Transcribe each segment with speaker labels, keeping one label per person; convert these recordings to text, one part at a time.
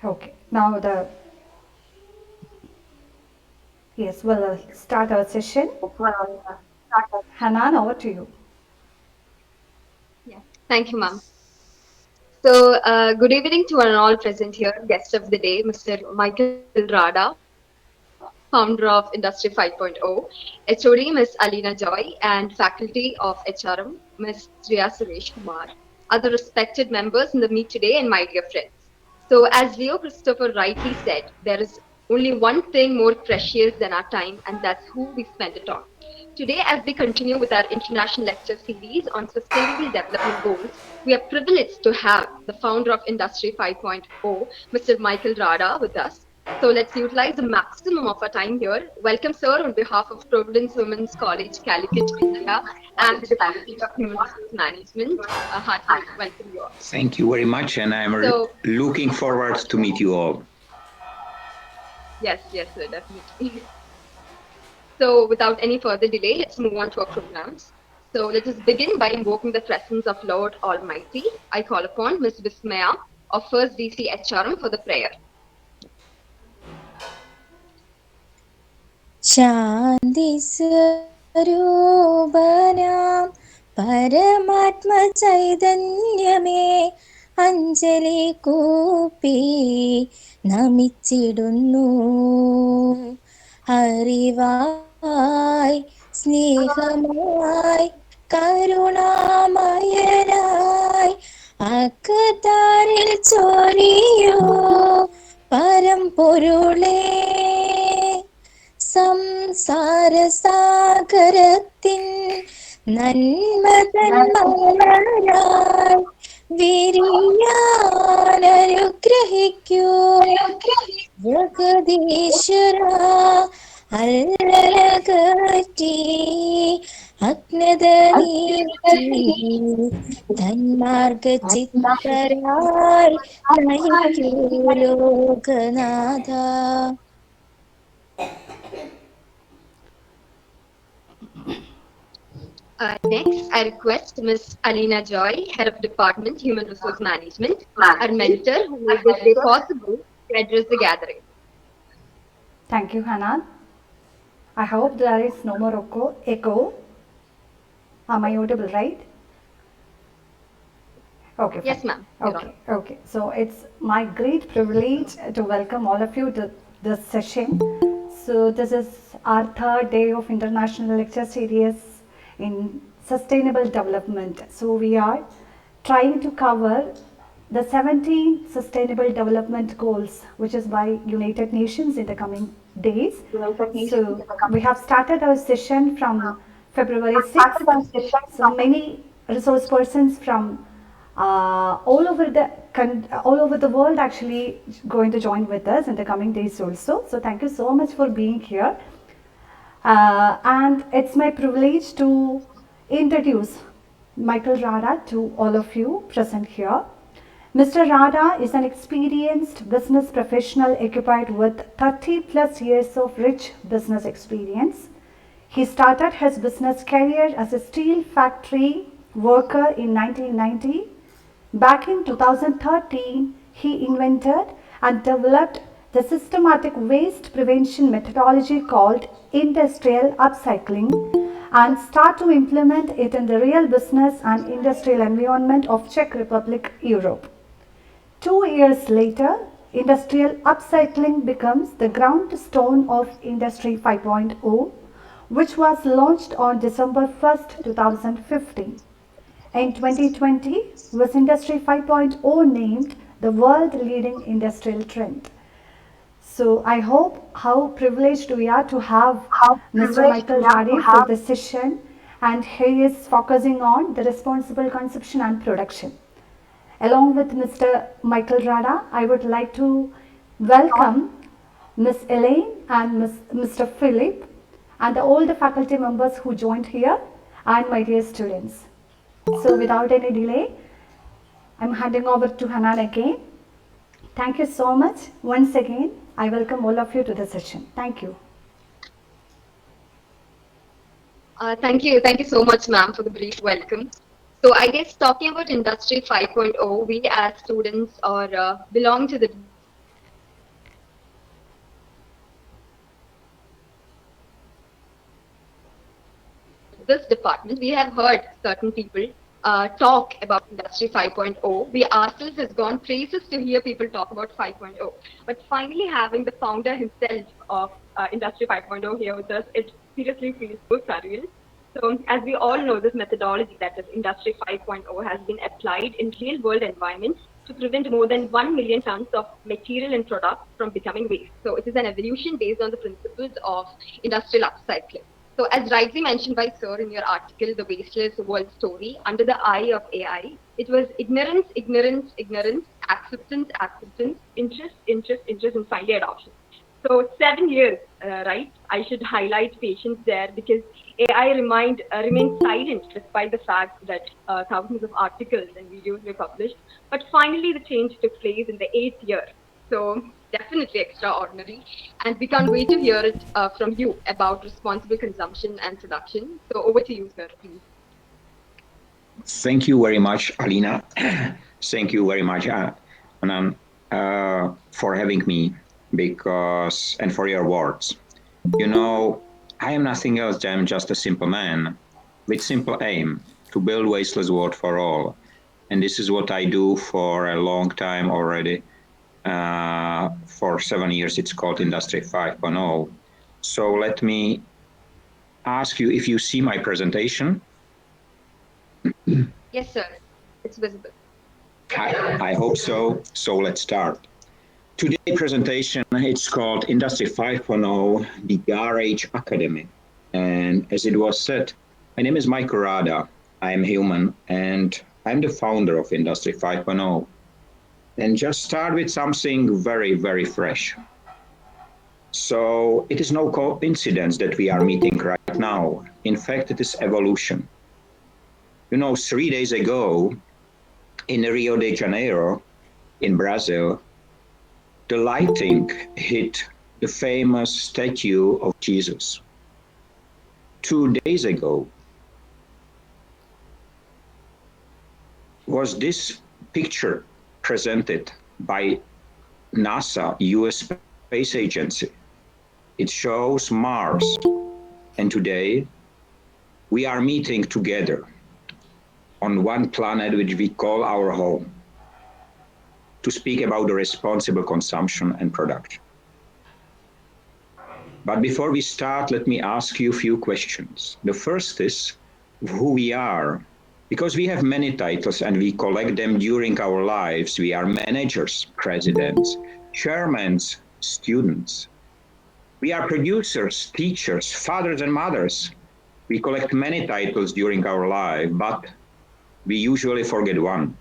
Speaker 1: Okay, now yes, we'll start our session. Hanan, over to you.
Speaker 2: Yeah. Thank you, ma'am. So, good evening to all present here. Guest of the day, Mr. Michael Rada, founder of Industry 5.0, HOD Miss Alina Joy, and faculty of HRM, Ms. Riya Suresh Kumar, other respected members in the meet today, and my dear friends. So, as Leo Christopher rightly said, there is only one thing more precious than our time, and that's who we spend it on. Today, as we continue with our international lecture series on sustainable development goals, we are privileged to have the founder of Industry 5.0, Mr. Michael Rada, with us. So let's utilize the maximum of our time here. Welcome, sir, on behalf of Providence Women's College, Calicut, India, and the Department of Human Resource Management. A hearty welcome you all.
Speaker 3: Thank you very much, and I'm
Speaker 2: So,
Speaker 3: looking forward to meet you all.
Speaker 2: yes, sir, definitely. So, without any further delay, let's move on to our programs. So, let us begin by invoking the presence of Lord Almighty. I call upon Ms. Vismaya of First DC HRM for the prayer.
Speaker 4: ശാന്തി സ്വരൂപനാം പരമാത്മ ചൈതന്യമേ അഞ്ജലി കൂപ്പി നമിച്ചിടുന്നു അറിവായി സ്നേഹമായി കരുണാമയനായി അക്കതാരിൽ ചൊരിയൂ പരമ്പൊരുളേ സംസാരസാഗരത്തിൻ നന്മതൻ മലരായി വിരിയാനനുഗ്രഹിക്കൂ ജഗദീശ്വര അല്ലലകറ്റി അജ്ഞത നീക്കി തന്മാർഗചിത്തരായി നയിക്കൂ ലോകനാഥ.
Speaker 2: Next, I request Ms. Alina Joy, Head of Department Human Resource Management, our mentor who made this day possible to address the gathering.
Speaker 1: Thank you, Hanan. I hope there is no more echo. Am I audible, right? Okay, fine.
Speaker 2: Yes, ma'am.
Speaker 1: Okay. So it's my great privilege to welcome all of you to this session. So this is our third day of international lecture series in sustainable development. So we are trying to cover the 17 sustainable development goals, which is by United Nations in the coming days. So we have started our session from February 6th. So many resource persons from all over the world actually going to join with us in the coming days also. So thank you so much for being here. And it's my privilege to introduce Michael Rada to all of you present here. Mr. Rada is an experienced business professional occupied with 30 plus years of rich business experience. He started his business career as a steel factory worker in 1990. Back in 2013, he invented and developed the systematic waste prevention methodology called industrial upcycling and start to implement it in the real business and industrial environment of Czech Republic, Europe. 2 years later, industrial upcycling becomes the ground stone of Industry 5.0, which was launched on December 1st, 2015. In 2020, was Industry 5.0 named the world leading industrial trend. So I hope how privileged we are to have Mr. Michael Rada for this session, and he is focusing on the responsible consumption and production. Along with Mr. Michael Rada, I would like to welcome Ms. Elena and Mr. Philip and all the faculty members who joined here and my dear students. So without any delay, I'm handing over to Hanan again. Thank you so much. Once again, I welcome all of you to the session. Thank you.
Speaker 2: Thank you so much, ma'am, for the brief welcome. So I guess talking about Industry 5.0, we as students or belong to the this department, we have heard certain people talk about Industry 5.0. We ourselves has gone places to hear people talk about 5.0. But finally having the founder himself of Industry 5.0 here with us, it seriously feels so surreal. So as we all know, this methodology, that is Industry 5.0, has been applied in real world environments to prevent more than 1 million tons of material and products from becoming waste. So it is an evolution based on the principles of industrial upcycling. So as rightly mentioned by Sir in your article, The Wasteless World Story, under the eye of AI, it was ignorance, ignorance, ignorance, acceptance, acceptance, interest, interest, interest, and finally adoption. So 7 years, right? I should highlight patience there because AI remained silent despite the fact that thousands of articles and videos were published. But finally, the change took place in the 8th year. So definitely extraordinary. And we can't wait to hear it from you about responsible consumption and production. So over to you, sir, please.
Speaker 3: Thank you very much, Alina. Thank you very much, Anand, for having me and for your words. You know, I am nothing else than just a simple man with simple aim to build wasteless world for all. And this is what I do for a long time already. For 7 years, it's called Industry 5.0. So let me ask you if you see my presentation.
Speaker 2: Yes, sir. It's visible.
Speaker 3: I hope so. So let's start. Today's presentation, it's called Industry 5.0, the Garage Academy. And as it was said, my name is Michale Rada. I am human and I'm the founder of Industry 5.0. And just start with something very, very fresh. So it is no coincidence that we are meeting right now. In fact, it is evolution. You know, 3 days ago in Rio de Janeiro, in Brazil, the lightning hit the famous statue of Jesus. 2 days ago was this picture presented by NASA, US Space Agency. It shows Mars. And today we are meeting together on one planet which we call our home to speak about the responsible consumption and production. But before we start, let me ask you a few questions. The first is who we are, because we have many titles and we collect them during our lives. We are managers, presidents, chairmen, students. We are producers, teachers, fathers and mothers. We collect many titles during our life, but we usually forget one.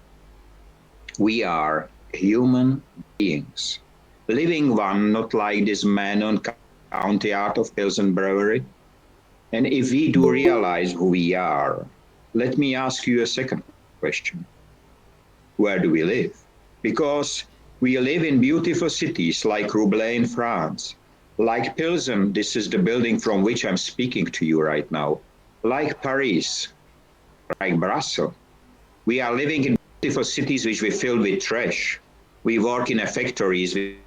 Speaker 3: We are human beings. Living one, not like this man on County Art of Pilsen Brewery. And if we do realize who we are, let me ask you a second question. Where do we live? Because we live in beautiful cities like Roubaix in France, like Pilsen, this is the building from which I'm speaking to you right now, like Paris, like Brussels. We are living in beautiful cities which we fill with trash. We work in factories which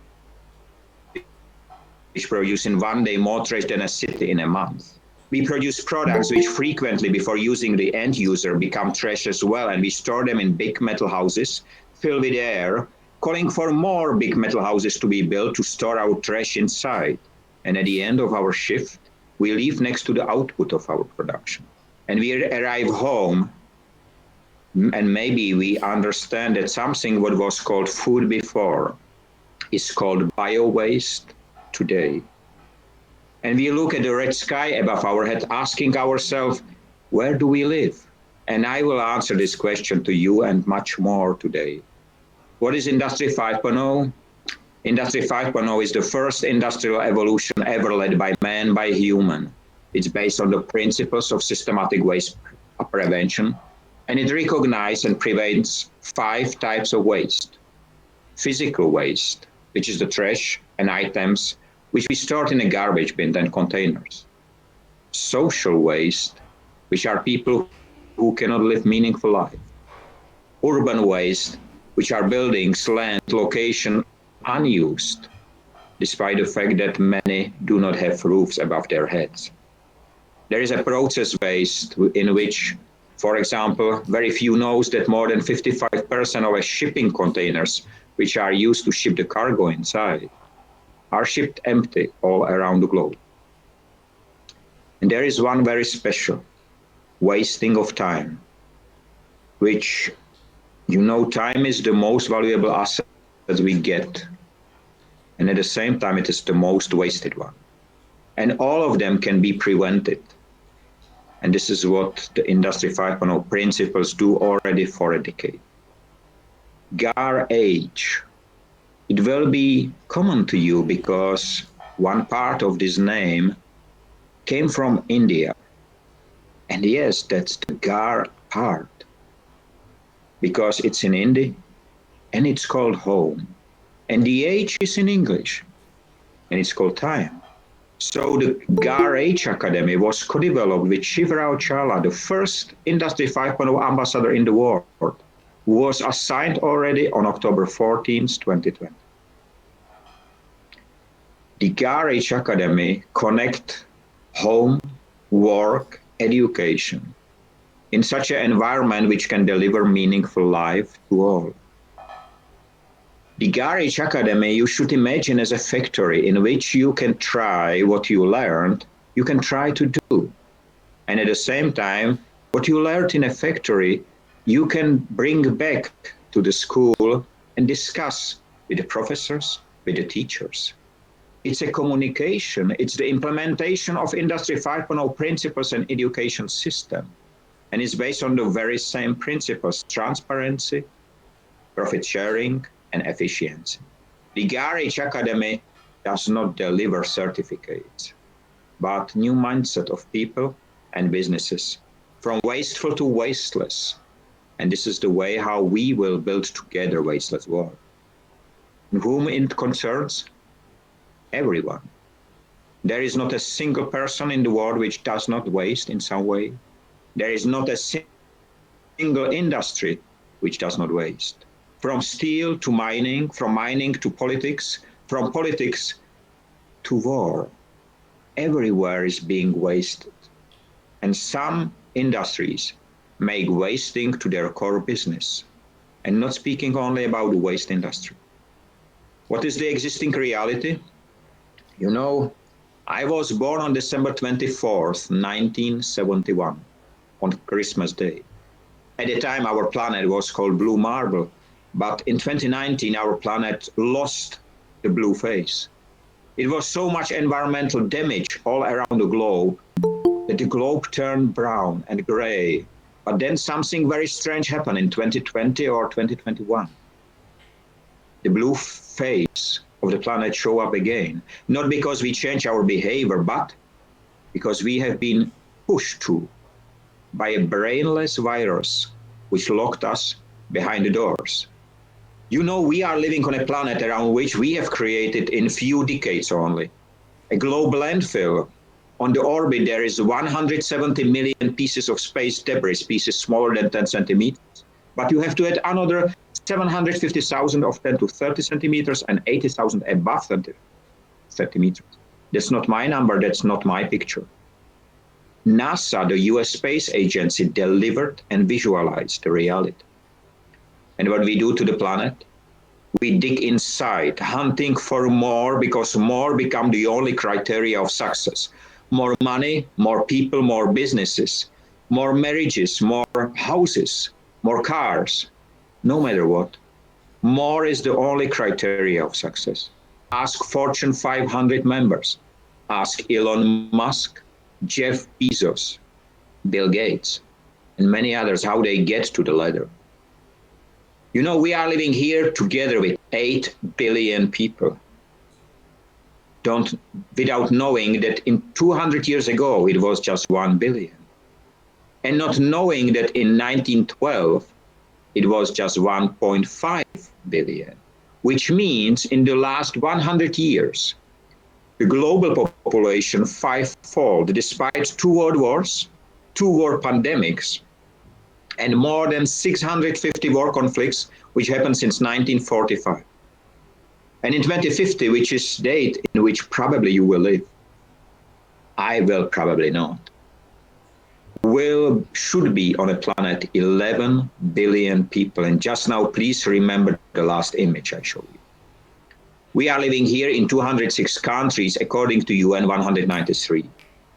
Speaker 3: produce in one day more trash than a city in a month. We produce products which frequently, before using the end user, become trash as well, and we store them in big metal houses filled with air, calling for more big metal houses to be built to store our trash inside. And at the end of our shift, we leave next to the output of our production. And we arrive home, and maybe we understand that something what was called food before is called bio-waste today. And we look at the red sky above our head, asking ourselves, where do we live? And I will answer this question to you and much more today. What is Industry 5.0? Industry 5.0 is the first industrial evolution ever led by man, by human. It's based on the principles of systematic waste prevention, and it recognizes and prevents 5 types of waste. Physical waste, which is the trash and items which we store in a garbage bin and containers. Social waste, which are people who cannot live meaningful life. Urban waste, which are buildings, land, location unused, despite the fact that many do not have roofs above their heads. There is a process based in which, for example, very few knows that more than 55% of shipping containers which are used to ship the cargo inside are shipped empty all around the globe. And there is one very special wasting of time, which, time is the most valuable asset that we get. And at the same time, it is the most wasted one. And all of them can be prevented. And this is what the Industry 5.0 principles do already for a decade. GAR-H, it will be common to you because one part of this name came from India. And yes, that's the GAR part, because it's in Hindi and it's called home. And the H is in English and it's called time. So the GAR-H Academy was co-developed with Shivrao Chala, the first Industry 5.0 ambassador in the world, who was assigned already on October 14th, 2020. The GAR-H Academy connect home, work, education in such an environment which can deliver meaningful life to all. The GAR-H Academy, you should imagine as a factory in which you can try what you learned, you can try to do. And at the same time, what you learned in a factory, you can bring back to the school and discuss with the professors, with the teachers. It's a communication, it's the implementation of Industry 5.0 principles and education system. And it's based on the very same principles: transparency, profit sharing, and efficiency. The GAR-H Academy does not deliver certificates, but new mindset of people and businesses, from wasteful to wasteless. And this is the way how we will build together wasteless world. And whom it concerns? Everyone. There is not a single person in the world which does not waste in some way. There is not a single industry which does not waste. From steel to mining, from mining to politics, from politics to war. Everywhere is being wasted. And some industries make wasting to their core business. And not speaking only about the waste industry. What is the existing reality? I was born on December 24th, 1971, on Christmas Day. At the time, our planet was called Blue Marble, but in 2019, our planet lost the blue face. It was so much environmental damage all around the globe that the globe turned brown and gray. But then something very strange happened in 2020 or 2021. The blue face of the planet show up again, not because we change our behavior, but because we have been pushed to by a brainless virus which locked us behind the doors. We are living on a planet around which we have created in few decades only a global landfill. On the orbit, there is 170 million pieces of space debris, pieces smaller than 10 centimeters. But you have to add another 750,000 of 10 to 30 centimeters and 80,000 above 30 centimeters. That's not my number, that's not my picture. NASA, the US space agency, delivered and visualized the reality. And what we do to the planet? We dig inside, hunting for more, because more become the only criteria of success. More money, more people, more businesses, more marriages, more houses, more cars. No matter what, more is the only criteria of success. Ask Fortune 500 members. Ask Elon Musk, Jeff Bezos, Bill Gates, and many others how they get to the ladder. We are living here together with 8 billion people. Without knowing that in 200 years ago, it was just 1 billion. And not knowing that in 1912, it was just 1.5 billion, which means in the last 100 years, the global population fivefold, despite 2 world wars, 2 war pandemics, and more than 650 war conflicts, which happened since 1945. And in 2050, which is the date in which probably you will live, I will probably not. should be on a planet 11 billion people. And just now, please remember the last image I showed you. We are living here in 206 countries, according to UN 193.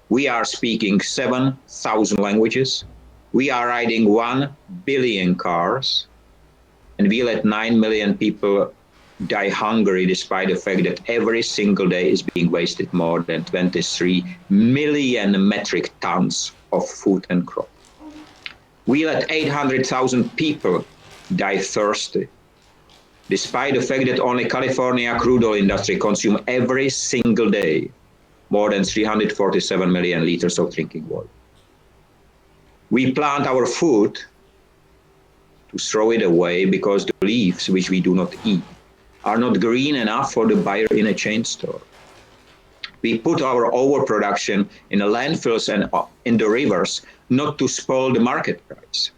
Speaker 3: We are speaking 7,000 languages. We are riding 1 billion cars. And we let 9 million people die hungry, despite the fact that every single day is being wasted more than 23 million metric tons of food and crop. We let 800,000 people die thirsty, despite the fact that only California crude oil industry consume every single day more than 347 million liters of drinking water. We plant our food to throw it away because the leaves, which we do not eat, are not green enough for the buyer in a chain store. We put our overproduction in the landfills and in the rivers not to spoil the market price.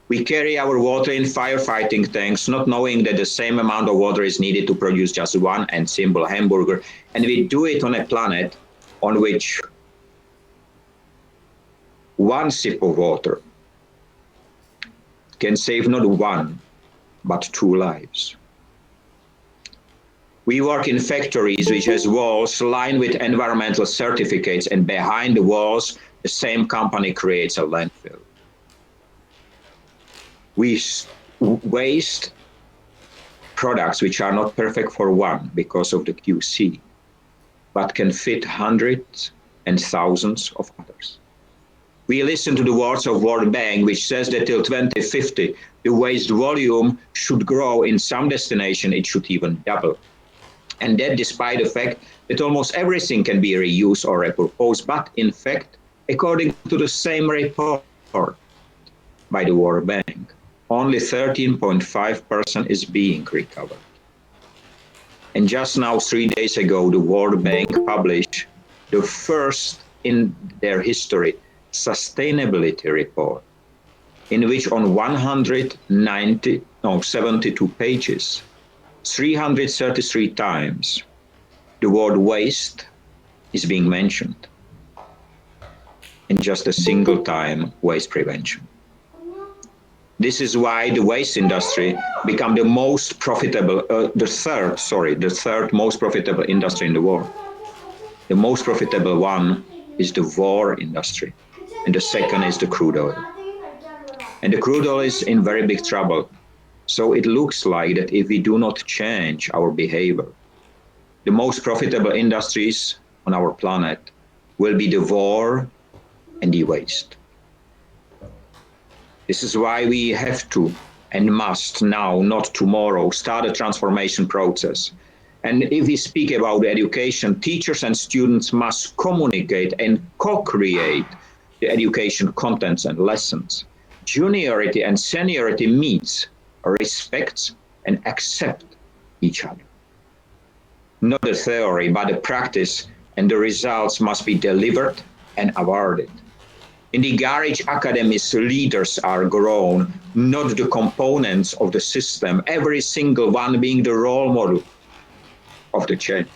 Speaker 3: We carry our water in firefighting tanks, not knowing that the same amount of water is needed to produce just one and simple hamburger. And we do it on a planet on which one sip of water can save not one, but 2 lives. We work in factories which has walls lined with environmental certificates, and behind the walls, the same company creates a landfill. We waste products which are not perfect for one because of the QC, but can fit hundreds and thousands of others. We listen to the words of World Bank, which says that till 2050, the waste volume should grow in some destination, it should even double. And that despite the fact that almost everything can be reused or repurposed, but in fact, according to the same report by the World Bank, only 13.5% is being recovered. And just now, 3 days ago, the World Bank published the first in their history sustainability report, in which on 72 pages, 333 times, the word waste is being mentioned. In just a single time, waste prevention. This is why the waste industry became the most profitable, the third most profitable industry in the world. The most profitable one is the war industry, and the second is the crude oil. And the crude oil is in very big trouble. So it looks like that if we do not change our behavior, the most profitable industries on our planet will be the war and the waste. This is why we have to and must now, not tomorrow, start a transformation process. And if we speak about education, teachers and students must communicate and co-create the education contents and lessons. Juniority and seniority meets, respects, and accept each other. Not the theory, but the practice, and the results must be delivered and awarded. In the garage academies, leaders are grown, not the components of the system, every single one being the role model of the change.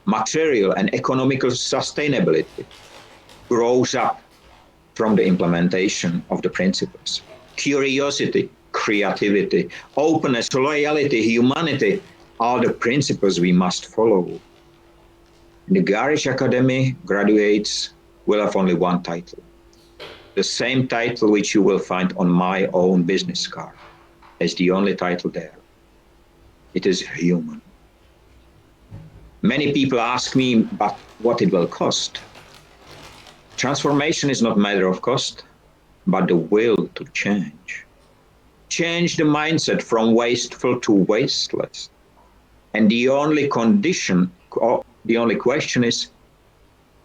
Speaker 3: Material and economical sustainability grows up from the implementation of the principles. Curiosity, creativity, openness, loyalty, humanity are the principles we must follow. In the Garage Academy, graduates will have only one title. The same title which you will find on my own business card as the only title there. It is human. Many people ask me, but what it will cost? Transformation is not a matter of cost, but the will to change. Change the mindset from wasteful to wasteless. And the only condition, the only question is,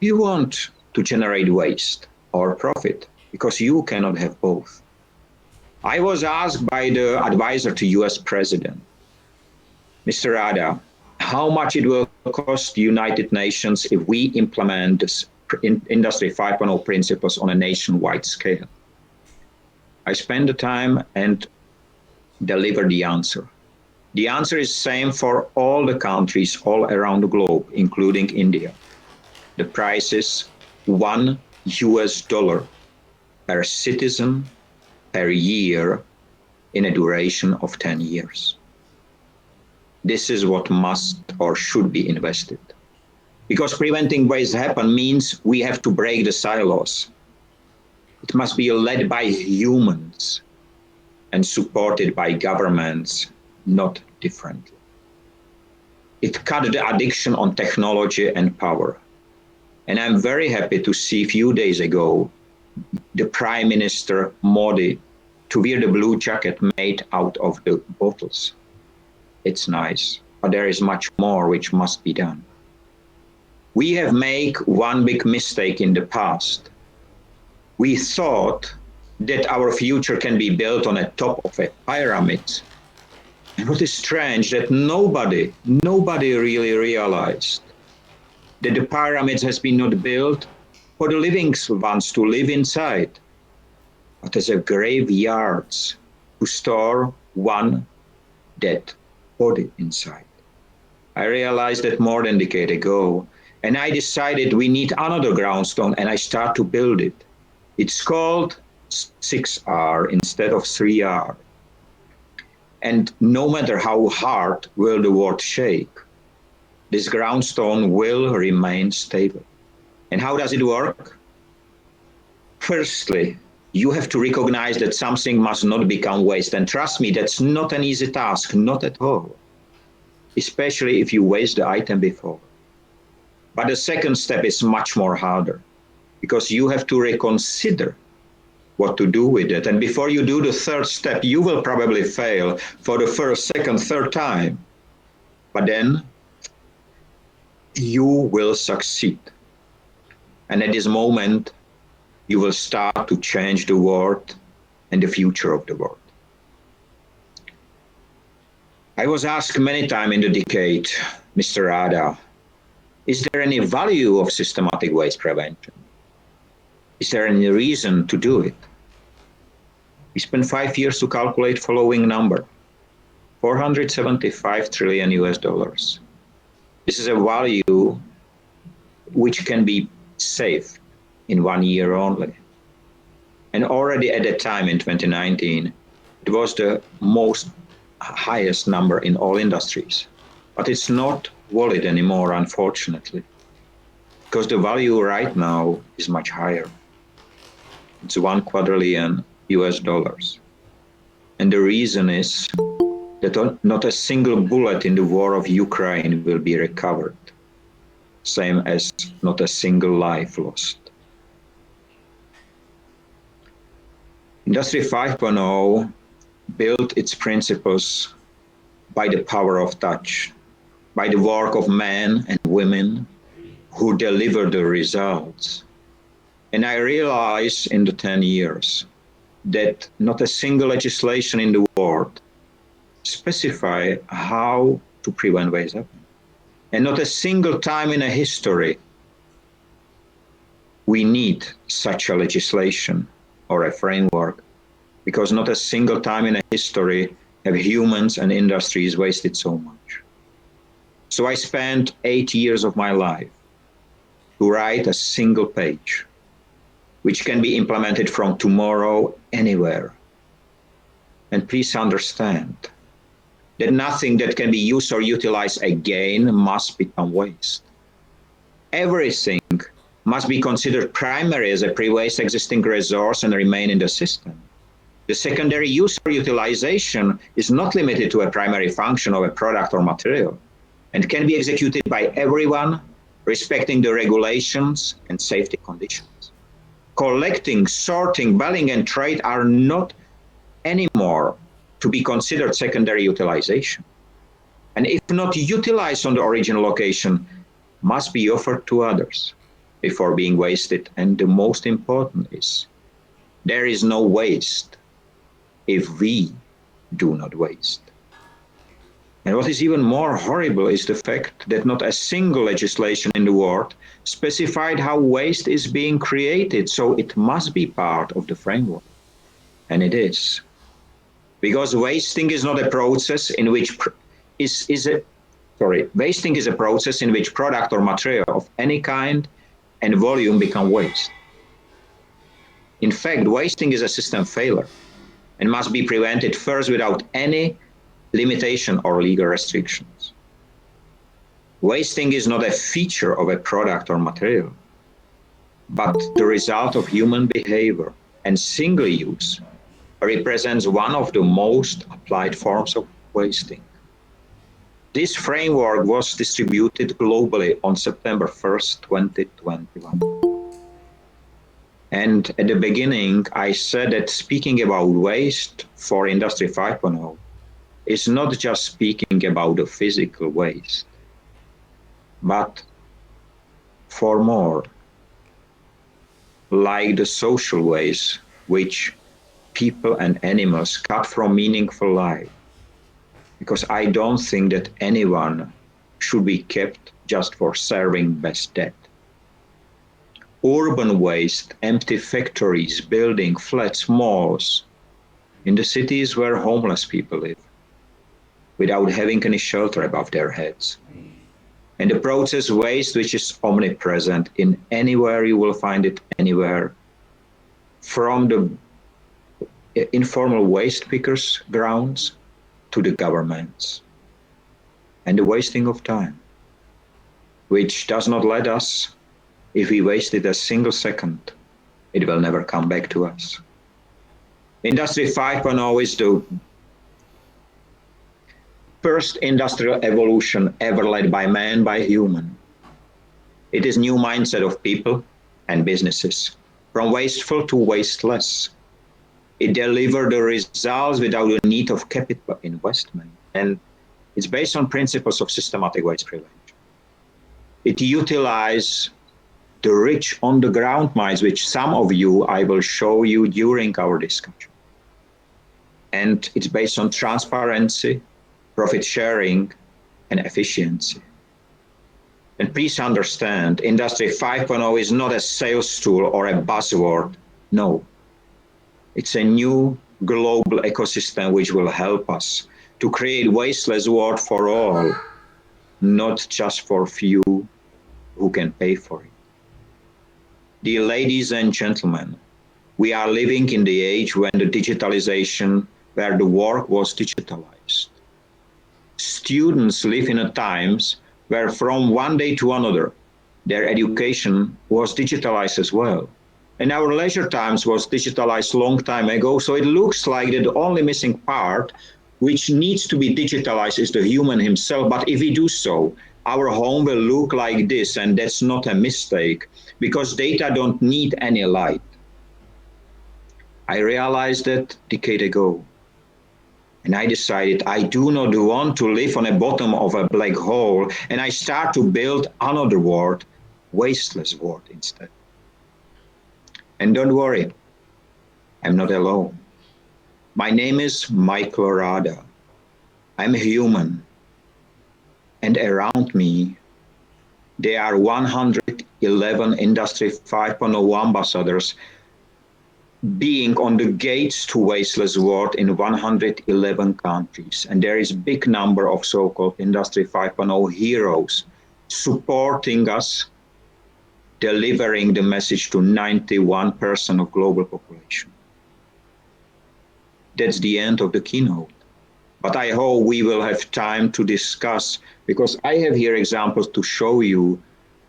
Speaker 3: do you want to generate waste or profit? Because you cannot have both. I was asked by the advisor to US President, Mr. Rada, how much it will cost the United Nations if we implement this Industry 5.0 principles on a nationwide scale. I spent the time and delivered the answer. The answer is the same for all the countries all around the globe, including India. The price is $1 US dollar per citizen per year in a duration of 10 years. This is what must or should be invested. Because preventing waste happen means we have to break the silos. It must be led by humans and supported by governments, not differently. It cut the addiction on technology and power. And I'm very happy to see a few days ago the Prime Minister Modi to wear the blue jacket made out of the bottles. It's nice, but there is much more which must be done. We have made one big mistake in the past. We thought that our future can be built on the top of a pyramid. And what is strange that nobody really realized that the pyramids has been not built for the living ones to live inside, but as a graveyards to store one dead body inside. I realized that more than a decade ago, and I decided we need another groundstone, and I start to build it. It's called 6R instead of 3R. And no matter how hard will the world shake, this groundstone will remain stable. And how does it work? Firstly, you have to recognize that something must not become waste. And trust me, that's not an easy task, not at all. Especially if you waste the item before. But the second step is much more harder because you have to reconsider what to do with it. And before you do the third step, you will probably fail for the first, second, third time. But then you will succeed. And at this moment, you will start to change the world and the future of the world. I was asked many times in the decade, Mr. Rada, is there any value of systematic waste prevention? Is there any reason to do it? We spent 5 years to calculate following number, 475 trillion US dollars. This is a value which can be saved in 1 year only. And already at that time in 2019, it was the most highest number in all industries. But it's not valid anymore, unfortunately, because the value right now is much higher. It's 1 quadrillion US dollars. And the reason is that not a single bullet in the war of Ukraine will be recovered, same as not a single life lost. Industry 5.0 built its principles by the power of touch, by the work of men and women who deliver the results. And I realized in the 10 years that not a single legislation in the world specify how to prevent waste happening. And not a single time in a history we need such a legislation or a framework, because not a single time in a history have humans and industries wasted so much. So I spent 8 years of my life to write a single page which can be implemented from tomorrow anywhere. And please understand that nothing that can be used or utilized again must become waste. Everything must be considered primary as a pre-waste existing resource and remain in the system. The secondary use or utilization is not limited to a primary function of a product or material and can be executed by everyone respecting the regulations and safety conditions. Collecting, sorting, baling, and trade are not anymore to be considered secondary utilization. And if not utilized on the original location, must be offered to others before being wasted. And the most important is, there is no waste if we do not waste. And what is even more horrible is the fact that not a single legislation in the world specified how waste is being created, so it must be part of the framework. And it is. Because wasting is not a process in which wasting is a process in which product or material of any kind and volume become waste. In fact, wasting is a system failure and must be prevented first without any limitation or legal restrictions. Wasting is not a feature of a product or material, but the result of human behavior, and single use represents one of the most applied forms of wasting. This framework was distributed globally on September 1st, 2021. And at the beginning, I said that speaking about waste for Industry 5.0 is not just speaking about the physical waste, but for more, like the social waste which people and animals cut from meaningful life. Because I don't think that anyone should be kept just for serving best debt. Urban waste, empty factories, building, flats, malls, in the cities where homeless people live, without having any shelter above their heads. And the process waste, which is omnipresent in anywhere, you will find it anywhere, from the informal waste pickers' grounds to the governments. And the wasting of time, which does not let us, if we wasted a single second, it will never come back to us. Industry 5.0 is the first industrial evolution ever led by man, by human. It is new mindset of people and businesses, from wasteful to wasteless. It delivered the results without the need of capital investment. And it's based on principles of systematic waste prevention. It utilizes the rich on-the-ground minds, which some of you I will show you during our discussion. And it's based on transparency, profit sharing, and efficiency. And please understand, Industry 5.0 is not a sales tool or a buzzword. No, it's a new global ecosystem which will help us to create wasteless world for all, not just for few who can pay for it. Dear ladies and gentlemen, we are living in the age when the digitalization, where the work was digitalized. Students live in a times where from one day to another, their education was digitalized as well. And our leisure times was digitalized long time ago, so it looks like that the only missing part which needs to be digitalized is the human himself. But if we do so, our home will look like this, and that's not a mistake, because data don't need any light. I realized that a decade ago, and I decided I do not want to live on the bottom of a black hole, and I start to build another world, wasteless world instead. And don't worry, I'm not alone. My name is Michale Rada. I'm a human. And around me, there are 111 Industry 5.0 ambassadors being on the gates to wasteless world in 111 countries. And there is a big number of so-called Industry 5.0 heroes supporting us, delivering the message to 91% of global population. That's the end of the keynote. But I hope we will have time to discuss, because I have here examples to show you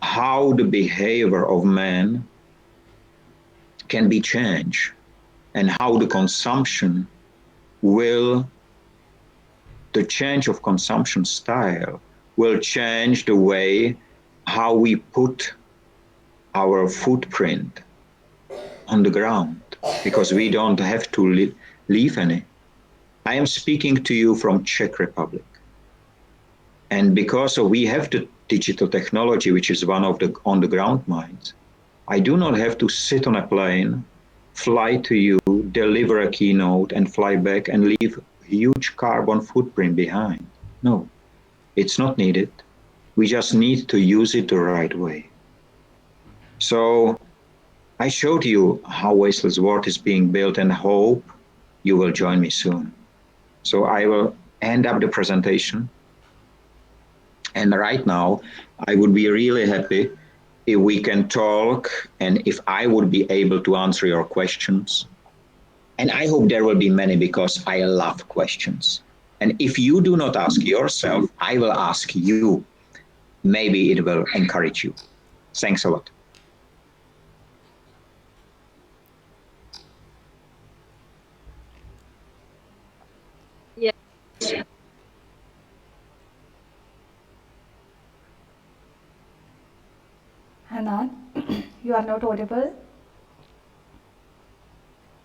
Speaker 3: how the behavior of man can be changed and how the consumption will, the change of consumption style will change the way how we put our footprint on the ground, because we don't have to leave any. I am speaking to you from Czech Republic. And because we have the digital technology, which is one of the on-the-ground minds, I do not have to sit on a plane, fly to you, deliver a keynote, and fly back and leave a huge carbon footprint behind. No, it's not needed. We just need to use it the right way. So I showed you how wasteless world is being built, and hope you will join me soon. So I will end up the presentation. And right now, I would be really happy if we can talk, and if I would be able to answer your questions. And I hope there will be many because I love questions. And if you do not ask yourself, I will ask you. Maybe it will encourage you. Thanks a lot.
Speaker 2: Yes.
Speaker 1: Hanan, you are not audible.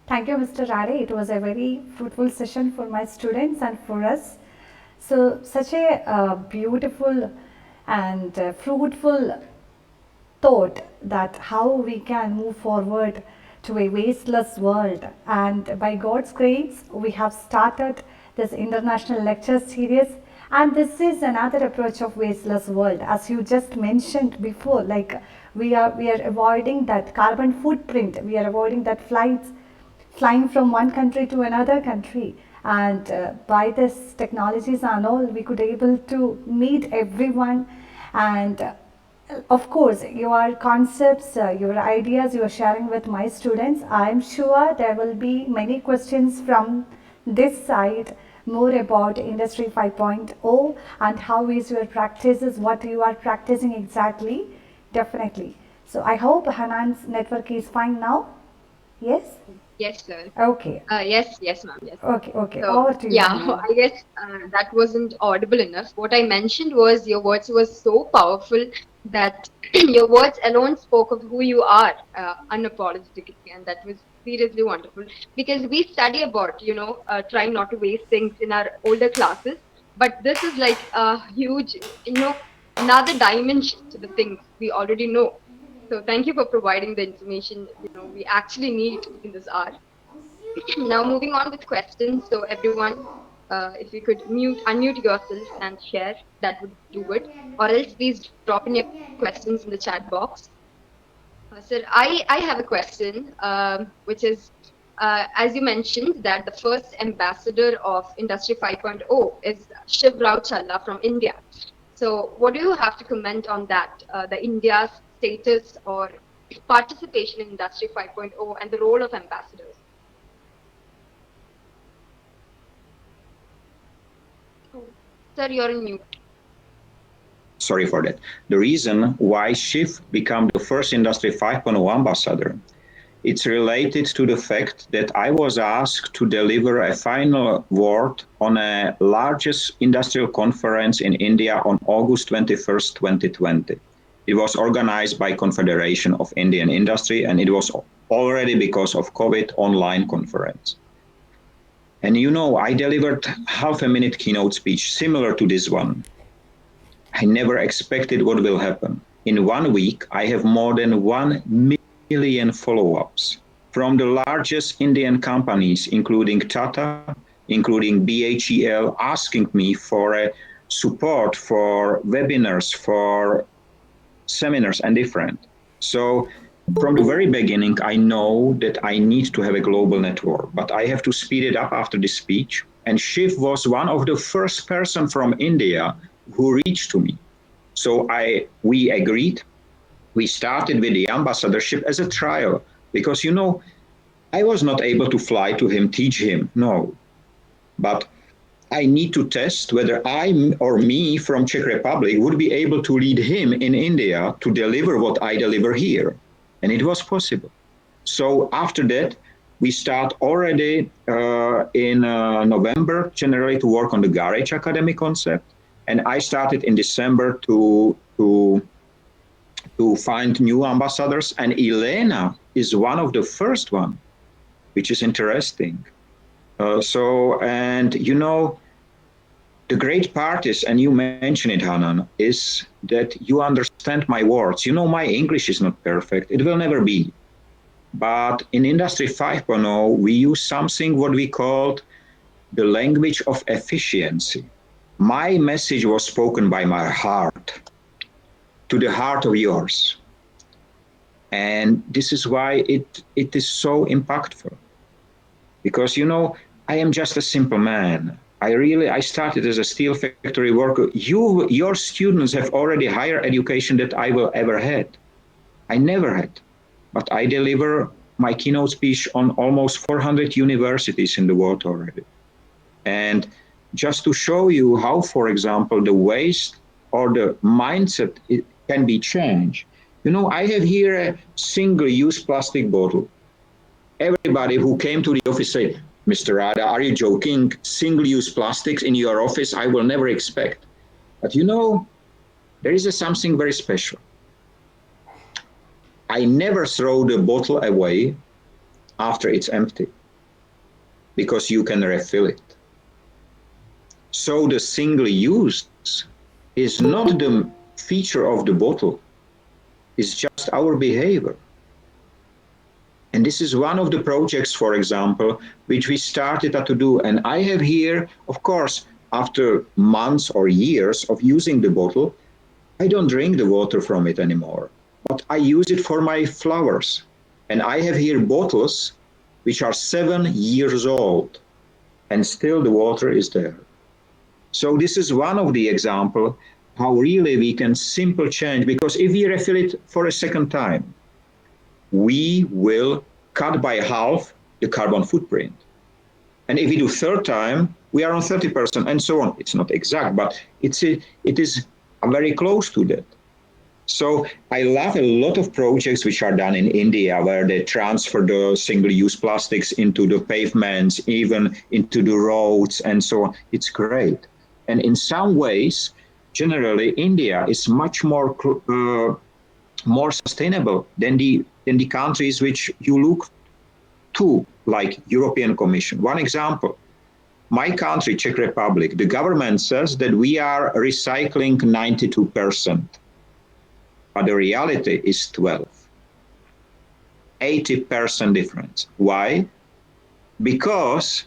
Speaker 1: Thank you, Mr. Rade. It was a very fruitful session for my students and for us. So, such a beautiful and fruitful thought that how we can move forward to a wasteless world. And by God's grace, we have started this international lecture series. And this is another approach of wasteless world, as you just mentioned before. Like we are avoiding that carbon footprint. We are avoiding that flying from one country to another country, and by this technologies and all we could able to meet everyone. And of course your concepts, your ideas you are sharing with my students, I am sure there will be many questions from this side, more about industry 5.0 and how is your practices, what you are practicing exactly. Definitely. So I hope Hanan's network is fine now. Yes.
Speaker 2: Yes, sir.
Speaker 1: Okay.
Speaker 2: Yes, ma'am. Yes.
Speaker 1: Okay.
Speaker 2: So
Speaker 1: Over to you,
Speaker 2: yeah,
Speaker 1: Hanan.
Speaker 2: I guess that wasn't audible enough. What I mentioned was your words was so powerful that your words alone spoke of who you are unapologetically, and that was seriously wonderful. Because we study about, trying not to waste things in our older classes, but this is like a huge, another dimension to the things we already know. So thank you for providing the information, we actually need in this hour. Now moving on with questions. So everyone, if you could unmute yourself and share, that would do good. Or else please drop in your questions in the chat box. Sir, I have a question, which is, as you mentioned, that the first ambassador of Industry 5.0 is Shiv Rao Challa from India. So what do you have to comment on that, the India's status or participation in Industry 5.0 and the role of ambassadors? Sir, you're in mute.
Speaker 3: Sorry for that. The reason why Shiv became the first Industry 5.0 ambassador, it's related to the fact that I was asked to deliver a final word on a largest industrial conference in India on August 21st, 2020. It was organized by Confederation of Indian Industry, and it was already because of COVID online conference. And I delivered half a minute keynote speech similar to this one. I never expected what will happen. In 1 week, I have more than 1 million follow-ups from the largest Indian companies, including Tata, including BHEL, asking me for support for webinars, for seminars and different. So from the very beginning, I know that I need to have a global network, but I have to speed it up after this speech. And Shiv was one of the first person from India who reached to me. So we agreed. We started with the ambassadorship as a trial because, I was not able to fly to him, teach him. No. But I need to test whether I or me from Czech Republic would be able to lead him in India to deliver what I deliver here. And it was possible. So after that, we start already in November, generally to work on the Garage Academy concept. And I started in December to find new ambassadors. And Elena is one of the first one, which is interesting. The great part is, and you mentioned it, Hanan, is that you understand my words. My English is not perfect. It will never be. But in Industry 5.0, we use something what we called the language of efficiency. My message was spoken by my heart to the heart of yours. And this is why it is so impactful. Because, I am just a simple man. I started as a steel factory worker. Your students have already higher education than I will ever had. I never had. But I deliver my keynote speech on almost 400 universities in the world already. And just to show you how, for example, the waste or the mindset can be changed. You know, I have here a single-use plastic bottle. Everybody who came to the office said, Mr. Rada, are you joking? Single-use plastics in your office, I will never expect. But you know, there is something very special. I never throw the bottle away after it's empty because you can refill it. So the single use is not the feature of the bottle, it's just our behavior. And this is one of the projects, for example, which we started to do. And I have here, of course, after months or years of using the bottle, I don't drink the water from it anymore, but I use it for my flowers. And I have here bottles which are 7 years old, and still the water is there. So this is one of the examples how really we can simple change, because if we refill it for a second time, we will cut by half the carbon footprint. And if we do third time, we are on 30% and so on. It's not exact, but it is very close to that. So I love a lot of projects which are done in India where they transfer the single-use plastics into the pavements, even into the roads and so on. It's great. And in some ways, generally, India is much more sustainable than the countries which you look to, like European Commission. One example, my country, Czech Republic, the government says that we are recycling 92%, but the reality is 12. 80% difference. Why? Because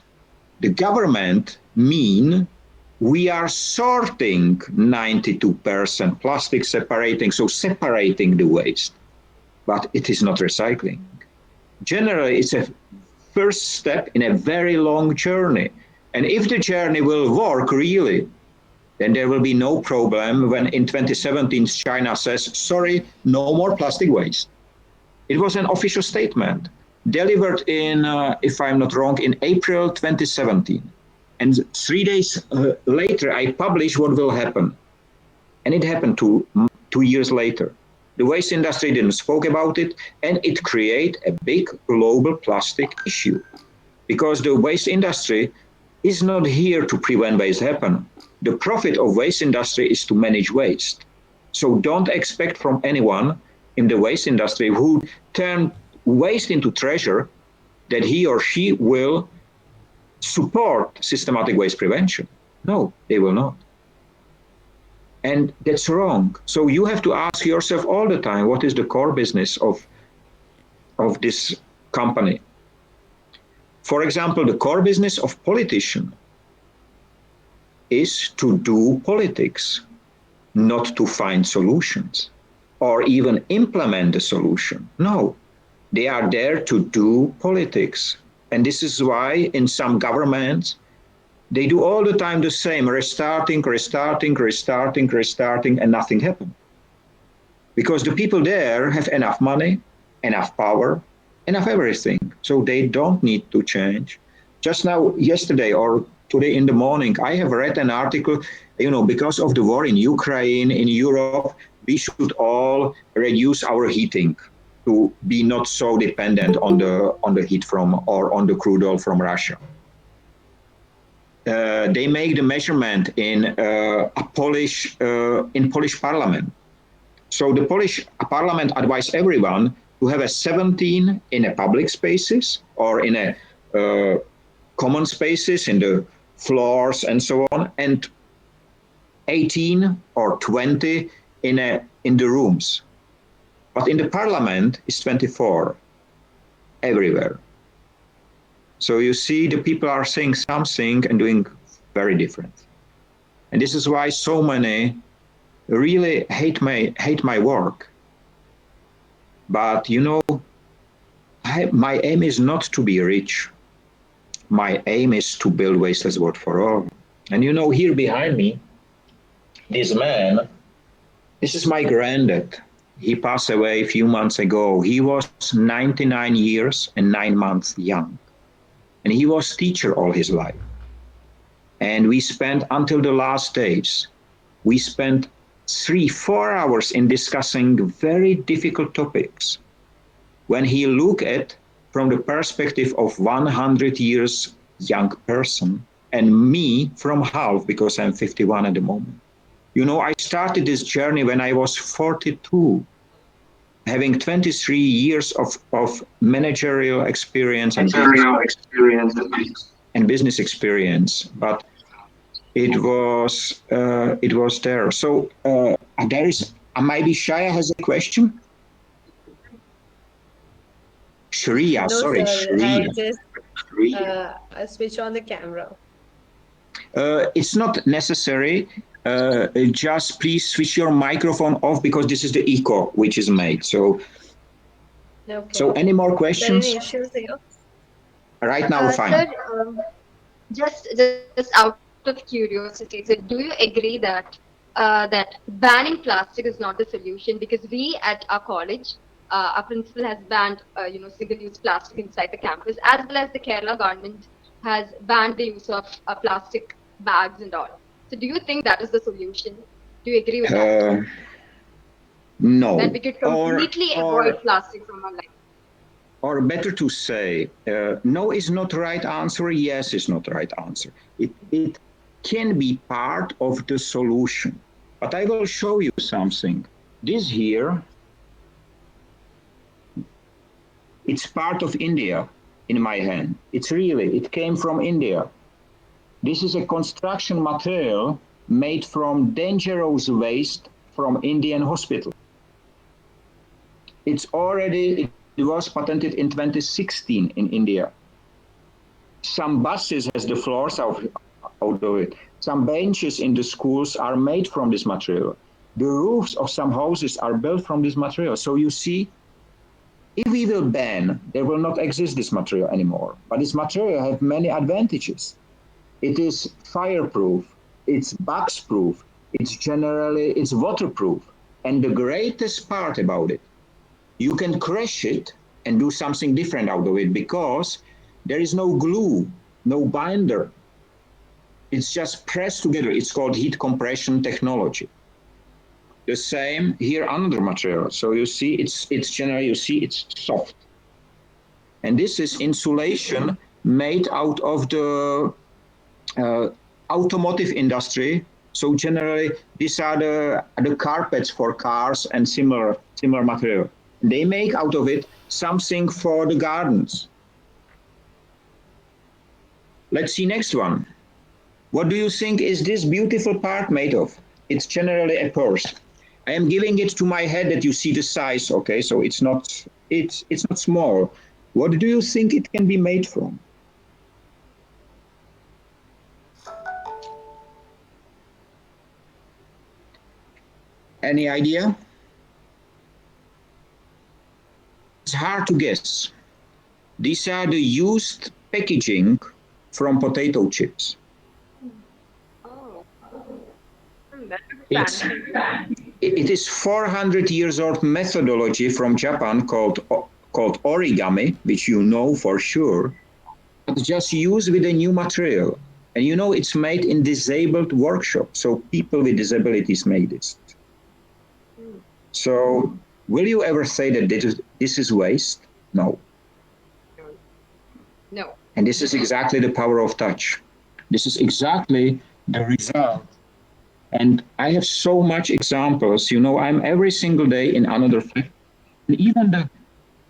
Speaker 3: the government mean we are sorting 92% plastic separating, so separating the waste, but it is not recycling. Generally, it's a first step in a very long journey. And if the journey will work really, then there will be no problem when in 2017 China says, sorry, no more plastic waste. It was an official statement delivered in, if I'm not wrong, in April 2017. And 3 days later, I published what will happen. And it happened 2 years later. The waste industry didn't spoke about it, and it created a big global plastic issue. Because the waste industry is not here to prevent waste happen. The profit of waste industry is to manage waste. So don't expect from anyone in the waste industry who turn waste into treasure that he or she will support systematic waste prevention. No, they will not. And that's wrong. So you have to ask yourself all the time, what is the core business of this company? For example, the core business of politician is to do politics, not to find solutions or even implement the solution. No, they are there to do politics. And this is why in some governments, they do all the time the same, restarting, and nothing happened. Because the people there have enough money, enough power, enough everything. So they don't need to change. Just now, yesterday or today in the morning, I have read an article, because of the war in Ukraine, in Europe, we should all reduce our heating to be not so dependent on the heat from or on the crude oil from Russia. They make the measurement in Polish parliament. So the Polish parliament advised everyone to have a 17 in a public spaces or in a common spaces, in the floors and so on, and 18 or 20 in the rooms. But in the parliament, it's 24 everywhere. So you see the people are saying something and doing very different. And this is why so many really hate my work. But my aim is not to be rich. My aim is to build wasteless world for all. And here behind me, this man, this is my granddad. He passed away a few months ago. He was 99 years and 9 months young. And he was teacher all his life. And we spent until the last days, we spent 3-4 hours in discussing very difficult topics. When he looked at from the perspective of 100 years young person and me from half because I'm 51 at the moment. You know, I started this journey when I was 42, having 23 years of managerial experience and business experience, but it was there. So there is maybe Shaya has a question. Shreya,
Speaker 5: No,
Speaker 3: sorry,
Speaker 5: sir. I
Speaker 3: Shreya.
Speaker 5: just switch on the camera.
Speaker 3: It's not necessary. Just please switch your microphone off because this is the echo which is made. So,
Speaker 5: Okay.
Speaker 3: so any more
Speaker 5: Is there
Speaker 3: questions?
Speaker 5: any issues here?
Speaker 3: Right now, fine.
Speaker 2: Sir, just out of curiosity, so do you agree that banning plastic is not the solution? Because we at our college, our principal has banned single-use plastic inside the campus, as well as the Kerala government has banned the use of plastic bags and all. So do you think that is the solution? Do you agree with that?
Speaker 3: Uh, no,
Speaker 2: That we could completely avoid plastic from our life?
Speaker 3: or better to say, no is not the right answer. Yes is not the right answer. It can be part of the solution. But I will show you something. This here, it's part of India in my hand. It came from India. This is a construction material made from dangerous waste from Indian hospital. It was patented in 2016 in India. Some buses has the floors out of it. Some benches in the schools are made from this material. The roofs of some houses are built from this material. So you see, if we will ban, there will not exist this material anymore. But this material has many advantages. It is fireproof, it's bugs-proof, it's waterproof. And the greatest part about it, you can crush it and do something different out of it because there is no glue, no binder. It's just pressed together. It's called heat compression technology. The same here, another material. So you see, it's generally, you see, it's soft. And this is insulation made out of the automotive industry. So generally, these are the carpets for cars and similar material. They make out of it something for the gardens. Let's see next one. What do you think is this beautiful part made of? It's generally a purse. I am giving it to my head that you see the size, okay? So it's not small. What do you think it can be made from? Any idea? It's hard to guess. These are the used packaging from potato chips.
Speaker 2: Oh, that's fancy.
Speaker 3: It is 400 years old methodology from Japan called origami, which you know for sure. It's just used with a new material. And you know, it's made in disabled workshops. So people with disabilities make this. So will you ever say that this is waste? No.
Speaker 2: No.
Speaker 3: And this is exactly the power of touch. This is exactly the result. And I have so much examples. You know, I'm every single day in another factory. And even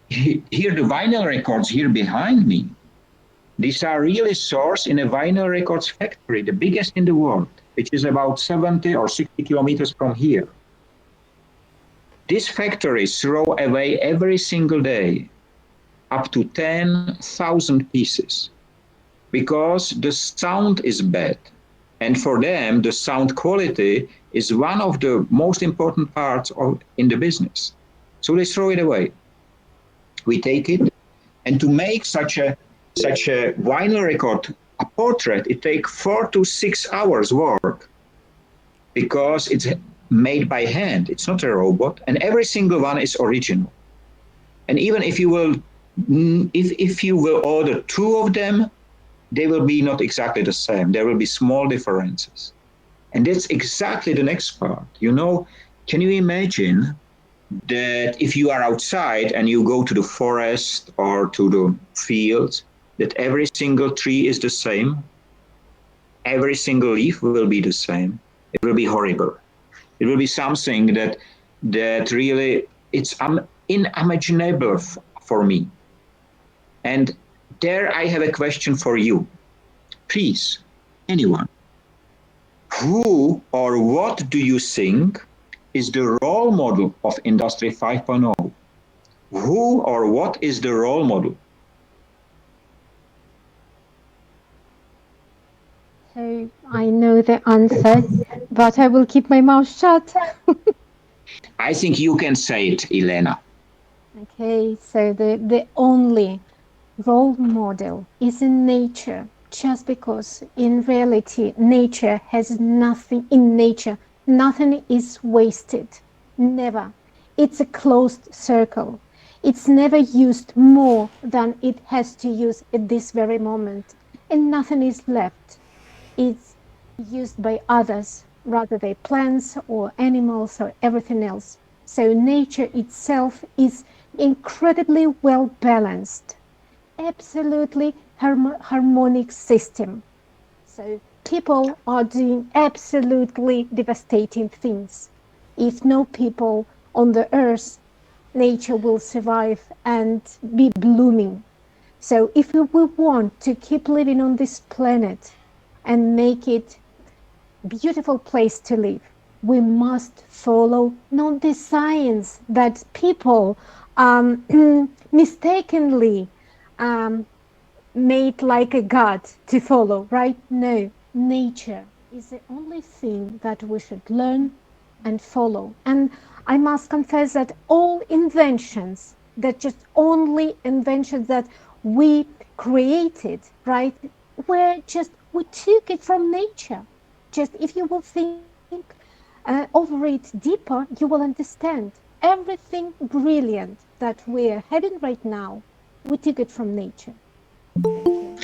Speaker 3: here, the vinyl records here behind me, these are really sourced in a vinyl records factory, the biggest in the world, which is about 70 or 60 kilometers from here. These factories throw away every single day up to 10,000 pieces because the sound is bad. And for them, the sound quality is one of the most important parts in the business. So they throw it away. We take it, and to make such a vinyl record, a portrait, it takes 4 to 6 hours work because made by hand. It's not a robot, and every single one is original. And even if you will, if you will order two of them, they will be not exactly the same. There will be small differences. And that's exactly the next part. Can you imagine that if you are outside and you go to the forest or to the field, that every single tree is the same? Every single leaf will be the same. It will be horrible. It will be something that really it's unimaginable for me. And there I have a question for you. Please, anyone, who or what do you think is the role model of Industry 5.0? Who or what is the role model?
Speaker 6: So I know the answer, but I will keep my mouth shut.
Speaker 3: I think you can say it, Elena.
Speaker 6: Okay, so the only role model is in nature, just because in reality, nature has nothing, in nature, nothing is wasted. Never. It's a closed circle. It's never used more than it has to use at this very moment, and nothing is left. It's used by others, rather than plants or animals or everything else. So nature itself is incredibly well balanced, absolutely harmonic system. So people are doing absolutely devastating things. If no people on the earth, nature will survive and be blooming. So if we want to keep living on this planet and make it a beautiful place to live, we must follow not the science that people mistakenly made like a god to follow, right? No, nature is the only thing that we should learn and follow. And I must confess that all inventions, that just only inventions that we created, right, we took it from nature. Just if you will think over it deeper, you will understand everything brilliant that we're having right now, we took it from nature. Thank you.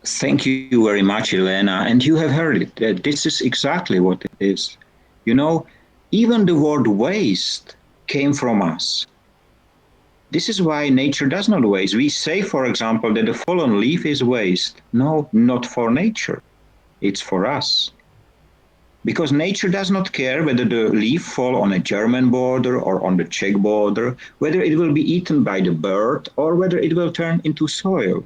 Speaker 3: Thank you very much, Elena. And you have heard it. This is exactly what it is. You know, even the word waste came from us. This is why nature does not waste. We say, for example, that the fallen leaf is waste. No, not for nature. It's for us. Because nature does not care whether the leaf fall on a German border or on the Czech border, whether it will be eaten by the bird or whether it will turn into soil.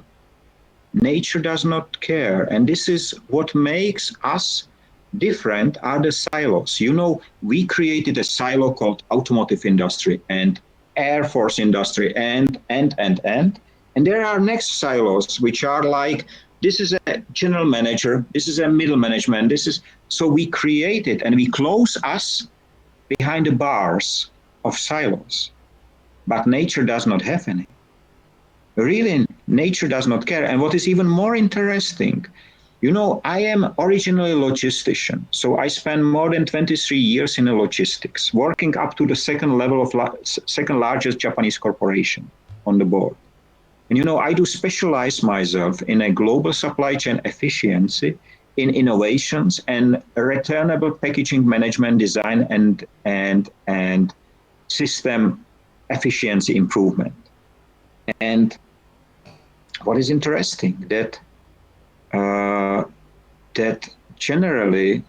Speaker 3: Nature does not care. And this is what makes us different are the silos. We created a silo called automotive industry and air force industry and. And there are next silos, which are like, this is a general manager, this is a middle management, so we created and we close us behind the bars of silos. But nature does not have any. Really, nature does not care. And what is even more interesting, I am originally a logistician. So I spent more than 23 years in logistics, working up to the second level of second largest Japanese corporation on the board. And I do specialize myself in a global supply chain efficiency, in innovations and returnable packaging management design and system efficiency improvement. And what is interesting that generally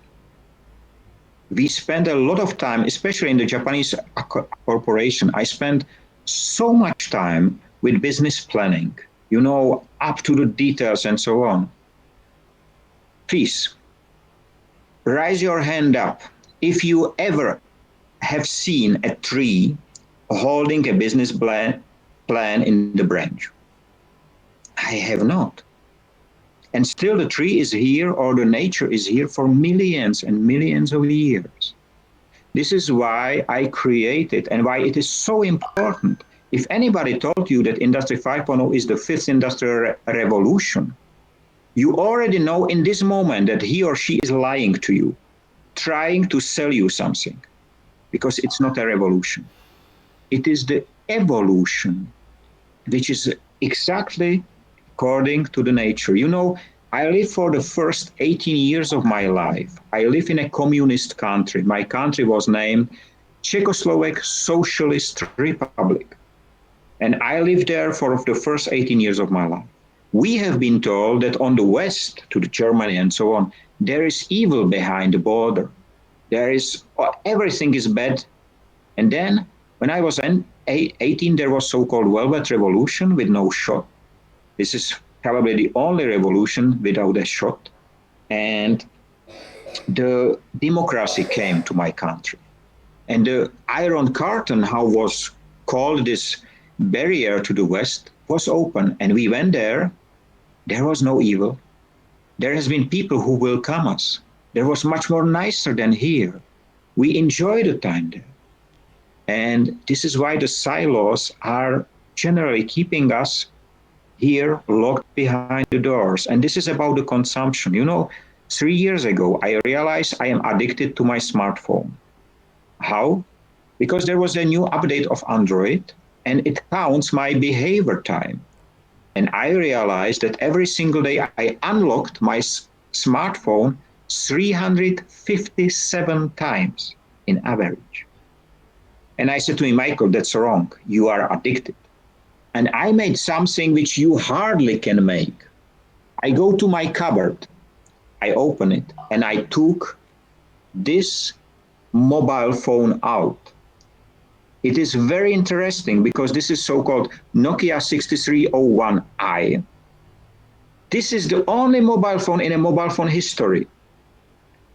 Speaker 3: we spend a lot of time, especially in the Japanese corporation. I spend so much time with business planning, up to the details and so on. Please raise your hand up if you ever have seen a tree holding a business plan in the branch. I have not. And still the tree is here, or the nature is here for millions and millions of years. This is why I created and why it is so important. If anybody told you that Industry 5.0 is the fifth industrial revolution, you already know in this moment that he or she is lying to you, trying to sell you something. because it's not a revolution. It is the evolution, which is exactly according to the nature. You know, I lived for the first 18 years of my life. I live in a communist country. My country was named Czechoslovak Socialist Republic. And I lived there for the first 18 years of my life. We have been told that on the west, to the Germany and so on, there is evil behind the border. There is everything is bad. And then when I was 18, there was so-called Velvet Revolution with no shot. This is probably the only revolution without a shot. And the democracy came to my country. And the Iron Curtain, how was called this barrier to the West, was open. And we went there. There was no evil. There has been people who welcome us. There was much more nicer than here. We enjoy the time there. And this is why the silos are generally keeping us here locked behind the doors. And this is about the consumption. You know, 3 years ago, I realized I am addicted to my smartphone. How? Because there was a new update of Android and it counts my behavior time. And I realized that every single day I unlocked my smartphone 357 times in average. And I said to him, Michael, that's wrong. You are addicted. And I made something which you hardly can make. I go to my cupboard, I open it, and I took this mobile phone out. It is very interesting because this is so-called Nokia 6301i. This is the only mobile phone in a mobile phone history,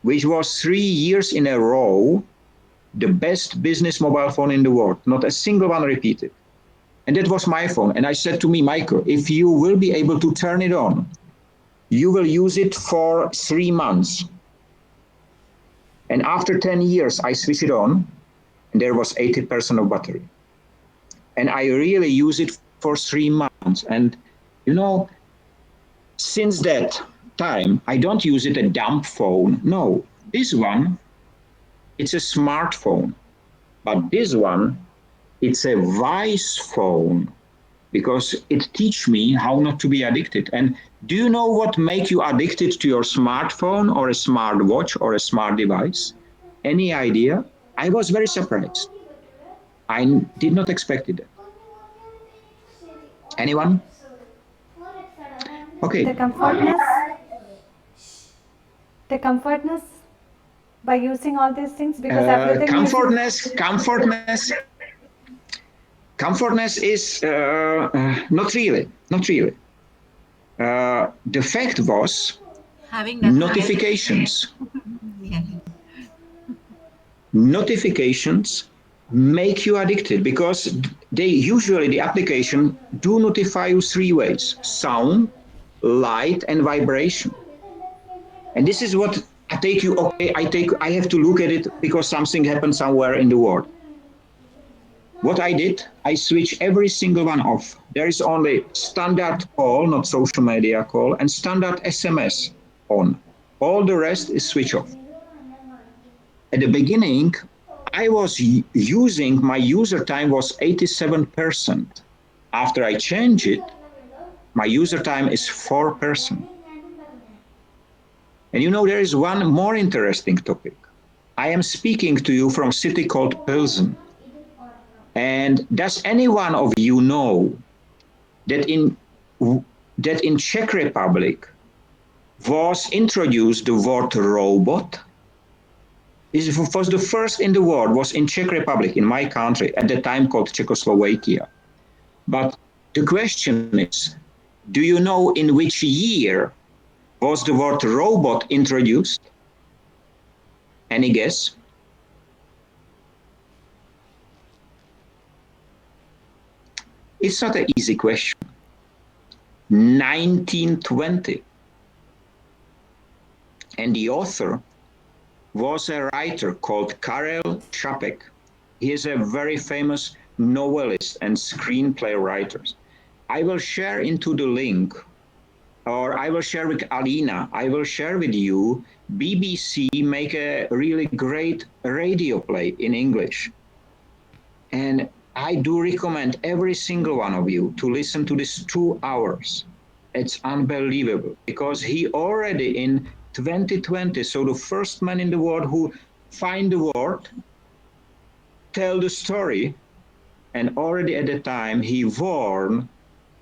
Speaker 3: which was 3 years in a row the best business mobile phone in the world. Not a single one repeated. And that was my phone. And I said to me, Michael, if you will be able to turn it on, you will use it for 3 months. And after 10 years, I switch it on, and there was 80% of battery. And I really use it for 3 months. And, you know, since that time, I don't use it a dumb phone. No, this one, it's a smartphone. But this one, it's a wise phone because it teaches me how not to be addicted. And do you know what makes you addicted to your smartphone or a smartwatch or a smart device? Any idea? I was very surprised. I did not expect it. Anyone? Okay.
Speaker 1: The comfortness by using all these things, because everything
Speaker 3: comfortness is not really. The fact was
Speaker 7: having that
Speaker 3: notifications. Notifications make you addicted because they usually, the application do notify you 3 ways: sound, light, and vibration. And this is what I take you, okay, I have to look at it because something happened somewhere in the world. What I did, I switched every single one off. There is only standard call, not social media call, and standard SMS on. All the rest is switch off. At the beginning, I was using, my user time was 87%. After I changed it, my user time is 4%. And you know, there is one more interesting topic. I am speaking to you from a city called Pilsen. And does any one of you know that in Czech Republic was introduced the word robot? This was the first in the world, was in Czech Republic, in my country, at the time called Czechoslovakia. But the question is, do you know in which year was the word robot introduced? Any guess? It's not an easy question. 1920. And the author was a writer called Karel Čapek. He is a very famous novelist and screenplay writer. I will share into the link, or I will share with Alina, I will share with you BBC make a really great radio play in English. And I do recommend every single one of you to listen to this 2 hours. It's unbelievable because he already in 2020, so the first man in the world who find the word, tell the story, and already at the time he warned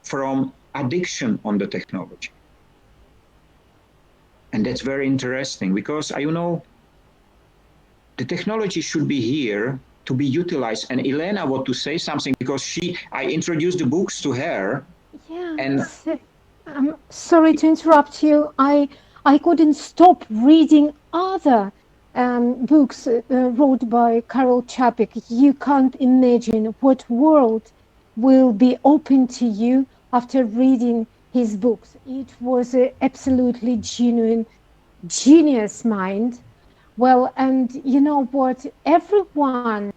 Speaker 3: from addiction on the technology. And that's very interesting because the technology should be here to be utilized. And Elena want to say something because I introduced the books to her.
Speaker 6: Yeah,
Speaker 3: And
Speaker 6: I'm sorry to interrupt you. I couldn't stop reading other books wrote by Karol Čapek. You can't imagine what world will be open to you after reading his books. It was a absolutely genuine genius mind. Well, and you know what? Everyone,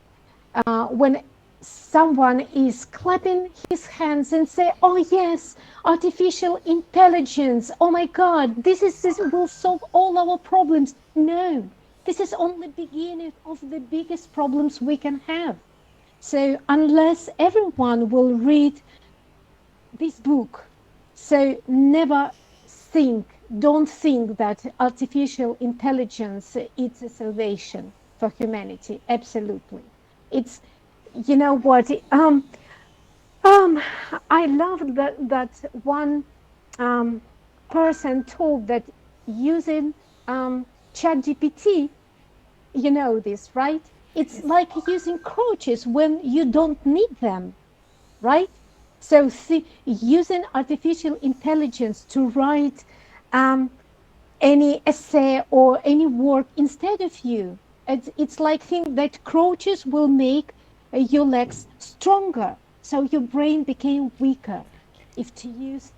Speaker 6: when someone is clapping his hands and say, "Oh yes, artificial intelligence! Oh my God, this will solve all our problems." No, this is only beginning of the biggest problems we can have. So unless everyone will read this book, so never don't think that artificial intelligence is a salvation for humanity. Absolutely. It's, you know what, um, I love that one um, person told that using ChatGPT, you know this, right? It's like using crutches when you don't need them, right? So using artificial intelligence to write any essay or any work instead of you, it's like think that crutches will make your legs stronger, so your brain became weaker. If to use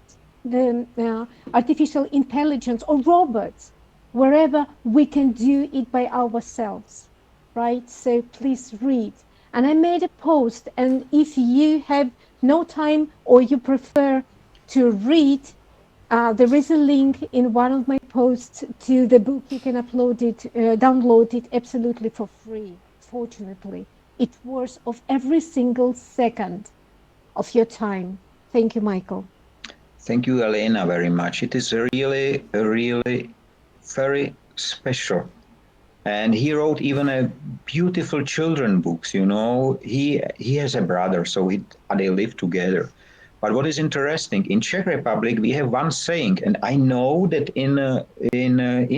Speaker 6: the artificial intelligence or robots, wherever we can do it by ourselves, right? So please read. And I made a post, and if you have no time or you prefer to read, there is a link in one of my posts to the book. You can download it absolutely for free. Fortunately, it's worth of every single second of your time. Thank you, Michael.
Speaker 3: thank you, Elena, very much. It is really very special. And he wrote even a beautiful children books. He has a brother, so they live together. But what is interesting in Czech Republic, we have one saying, and I know that in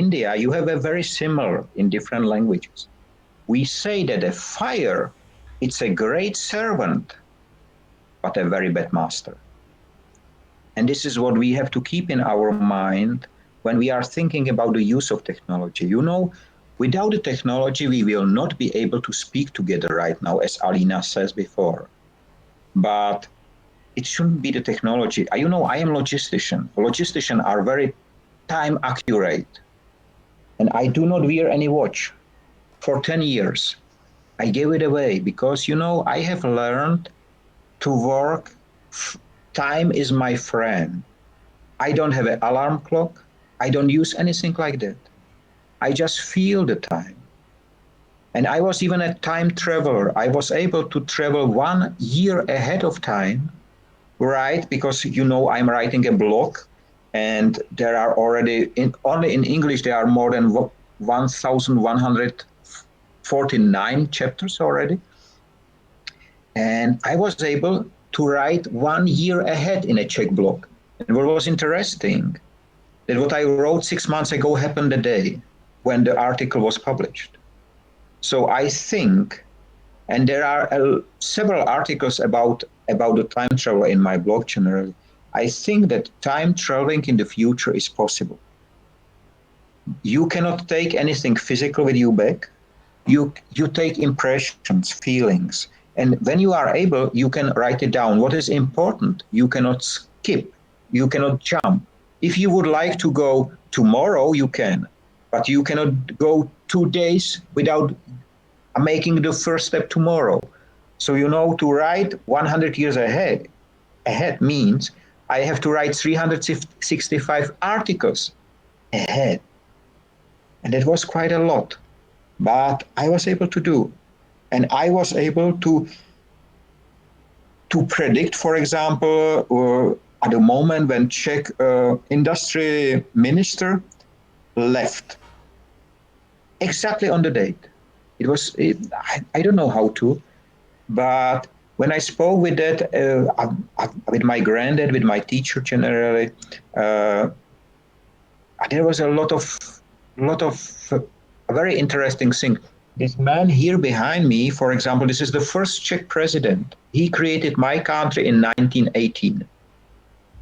Speaker 3: India you have a very similar in different languages. We say that a fire, it's a great servant, but a very bad master. And this is what we have to keep in our mind when we are thinking about the use of technology. Without the technology, we will not be able to speak together right now, as Alina says before. But it shouldn't be the technology. I am logistician. Logisticians are very time accurate. And I do not wear any watch. For 10 years, I gave it away because, I have learned to work. Time is my friend. I don't have an alarm clock. I don't use anything like that. I just feel the time. And I was even a time traveler. I was able to travel 1 year ahead of time, right? Because, I'm writing a blog and there are already, only in English, there are more than 1,149 chapters already. And I was able to write 1 year ahead in a Czech blog. And what was interesting, that what I wrote 6 months ago happened the day when the article was published. So I think, and there are several articles about the time travel in my blog generally, I think that time traveling in the future is possible. You cannot take anything physical with you back. You take impressions, feelings, and when you are able, you can write it down. What is important? You cannot skip. You cannot jump. If you would like to go tomorrow, you can, but you cannot go 2 days without making the first step tomorrow. So to write 100 years ahead means I have to write 365 articles ahead. And that was quite a lot. But I was able to do. And I was able to predict, for example, at the moment when Czech industry minister left, exactly on the date. I don't know how to, but when I spoke with with my granddad, with my teacher generally, uh, there was a lot of a very interesting thing. This man here behind me, for example, this is the first Czech president. He created my country in 1918.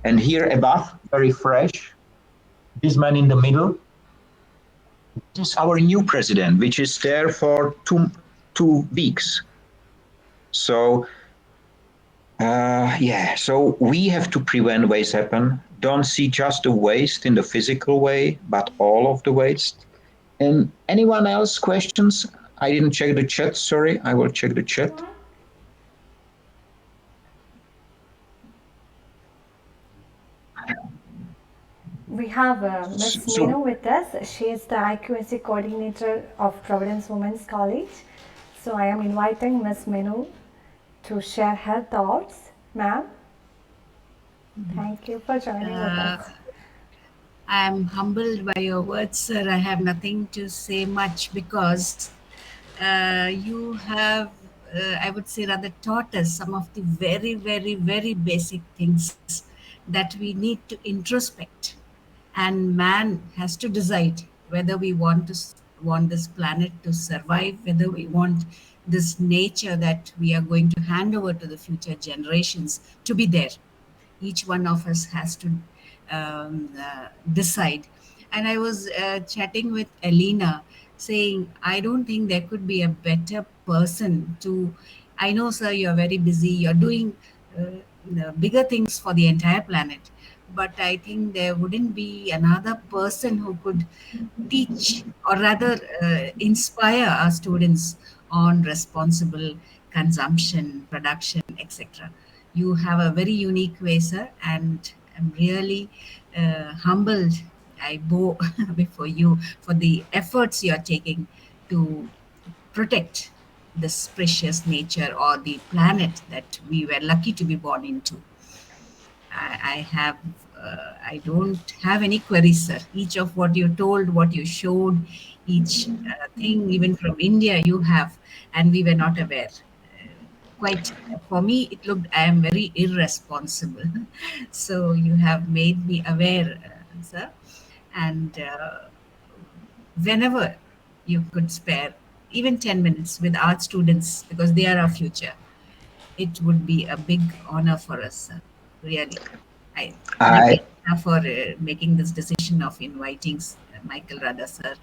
Speaker 3: And here above, very fresh, this man in the middle, this is our new president, which is there for two weeks. So yeah, so we have to prevent waste happen. Don't see just the waste in the physical way, but all of the waste. And anyone else questions? I didn't check the chat. Sorry, I will check the chat.
Speaker 1: We have Miss Minu with us. She is the IQSC coordinator of Providence Women's College. So I am inviting Miss Minu to share her thoughts. Ma'am, thank you for joining with us.
Speaker 7: I am humbled by your words, sir. I have nothing to say much because you have, I would say, rather taught us some of the very, very, very basic things that we need to introspect. And man has to decide whether we want this planet to survive, whether we want this nature that we are going to hand over to the future generations to be there. Each one of us has to decide. And I was chatting with Elena, saying, I don't think there could be a better person to. I know, sir, you're very busy, you're doing the bigger things for the entire planet. But I think there wouldn't be another person who could teach or rather inspire our students on responsible consumption, production, etc. You have a very unique way, sir, and I'm really humbled. I bow before you for the efforts you're taking to protect this precious nature or the planet that we were lucky to be born into. I have, I don't have any queries, sir. Each of what you told, what you showed, each thing, even from India, you have, and we were not aware. Quite, for me, it looked I am very irresponsible. So you have made me aware, sir, and whenever you could spare even 10 minutes with art students because they are our future, it would be a big honor for us, sir. Really. I
Speaker 3: I
Speaker 7: for making this decision of inviting Michael Rada, sir,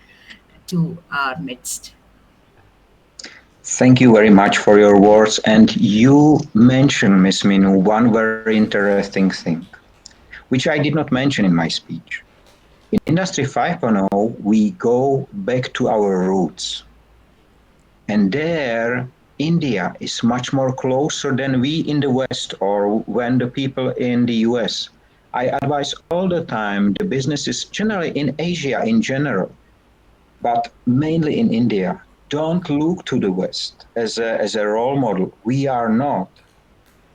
Speaker 7: to our midst.
Speaker 3: thank you very much for your words. And you mentioned, Miss Minu, one very interesting thing, which I did not mention in my speech. In Industry 5.0, we go back to our roots. And there, India is much more closer than we in the West or when the people in the US. I advise all the time the businesses generally in Asia in general, but mainly in India. Don't look to the West as a role model. We are not,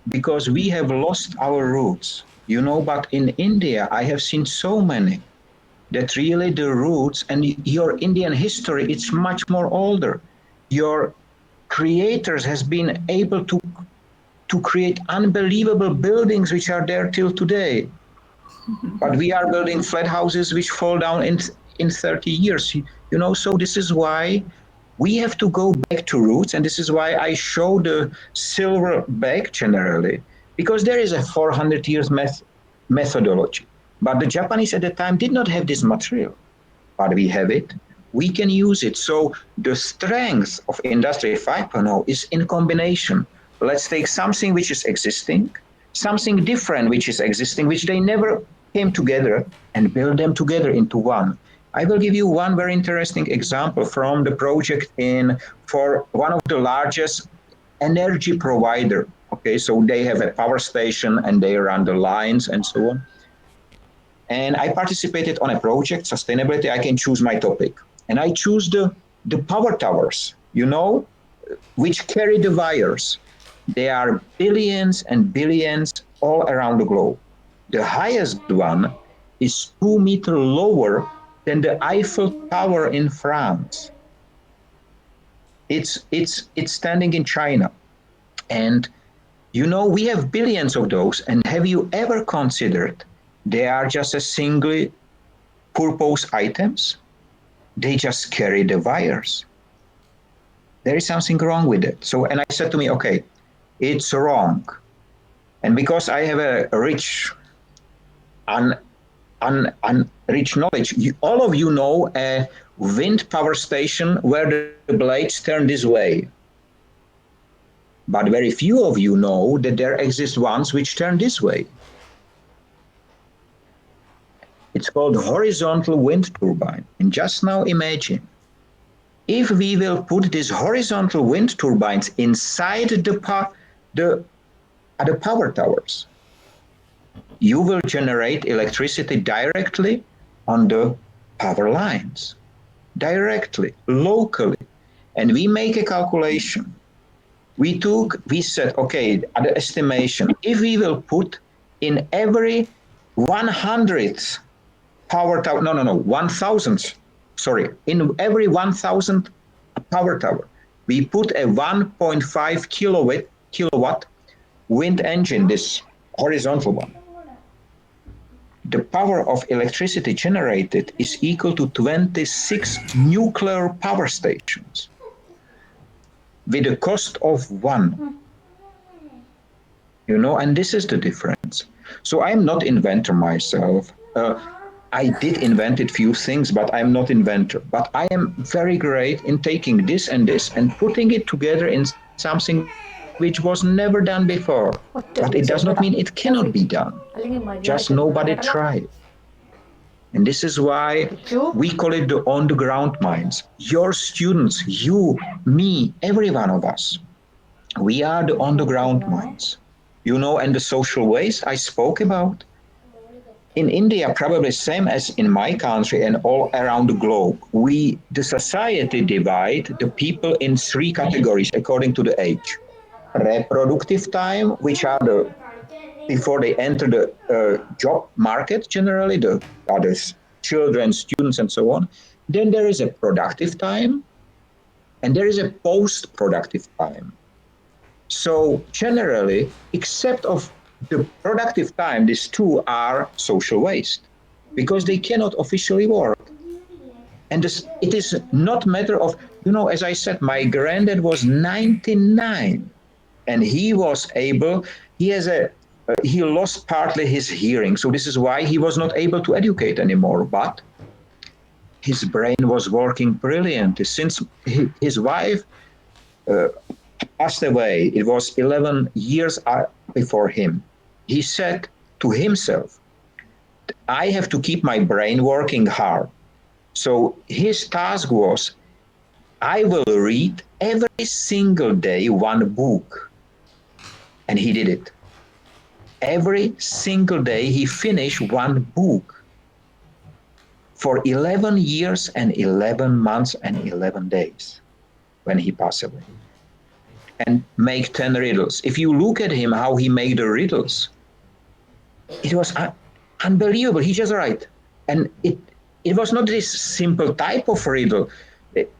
Speaker 3: because we have lost our roots. But in India, I have seen so many that really the roots and your Indian history, it's much more older. Your creators has been able to create unbelievable buildings which are there till today. But we are building flat houses which fall down in 30 years. So this is why we have to go back to roots, and this is why I show the silver bag generally, because there is a 400 years methodology. But the Japanese at the time did not have this material, but we have it. We can use it. So the strength of Industry 5.0 is in combination. Let's take something which is existing, something different which is existing, which they never came together, and build them together into one. I will give you one very interesting example from the project for one of the largest energy provider. Okay, so they have a power station and they run the lines and so on. And I participated on a project, sustainability. I can choose my topic. And I choose the power towers, you know, which carry the wires. There are billions and billions all around the globe. The highest one is 2 meters lower than the Eiffel Tower in France. It's standing in China. And you know, we have billions of those. And have you ever considered they are just a single purpose items? They just carry the wires. There is something wrong with it. So, and I said to me, okay, it's wrong. And because I have a rich, rich knowledge, all of you know a wind power station where the blades turn this way. But very few of you know that there exist ones which turn this way. It's called horizontal wind turbine. And just now imagine, if we will put these horizontal wind turbines inside the power towers, you will generate electricity directly on the power lines, directly, locally. And we make a calculation. We said, okay, at the estimation, if we will put in every 100th power tower, 1,000, sorry, in every 1,000 power tower, we put a 1.5 kilowatt wind engine, this horizontal one. The power of electricity generated is equal to 26 nuclear power stations with a cost of one. You know, and this is the difference. So I'm not inventor myself. I did invent a few things, but I'm not inventor. But I am very great in taking this and putting it together in something which was never done before. But it does not mean it cannot be done. Just nobody tried. And this is why we call it the on-the-ground minds. Your students, you, me, every one of us, we are the on-the-ground minds. You know, and the social ways I spoke about. In India, probably same as in my country and all around the globe, the society divide the people in 3 categories according to the age. Reproductive time, which are before they enter the job market, generally the others, children, students, and so on. Then there is a productive time, and there is a post-productive time. So generally, except of the productive time, these two are social waste because they cannot officially work. And it is not matter of, you know, as I said, my granddad was 99 and he was able, he lost partly his hearing. So this is why he was not able to educate anymore. But his brain was working brilliantly. Since his wife passed away, it was 11 years before him. He said to himself, I have to keep my brain working hard. So his task was, I will read every single day one book. And he did it. Every single day he finished one book for 11 years and 11 months and 11 days when he passed away. And make 10 riddles. If you look at him, how he made the riddles, it was unbelievable. He just write. And it was not this simple type of riddle.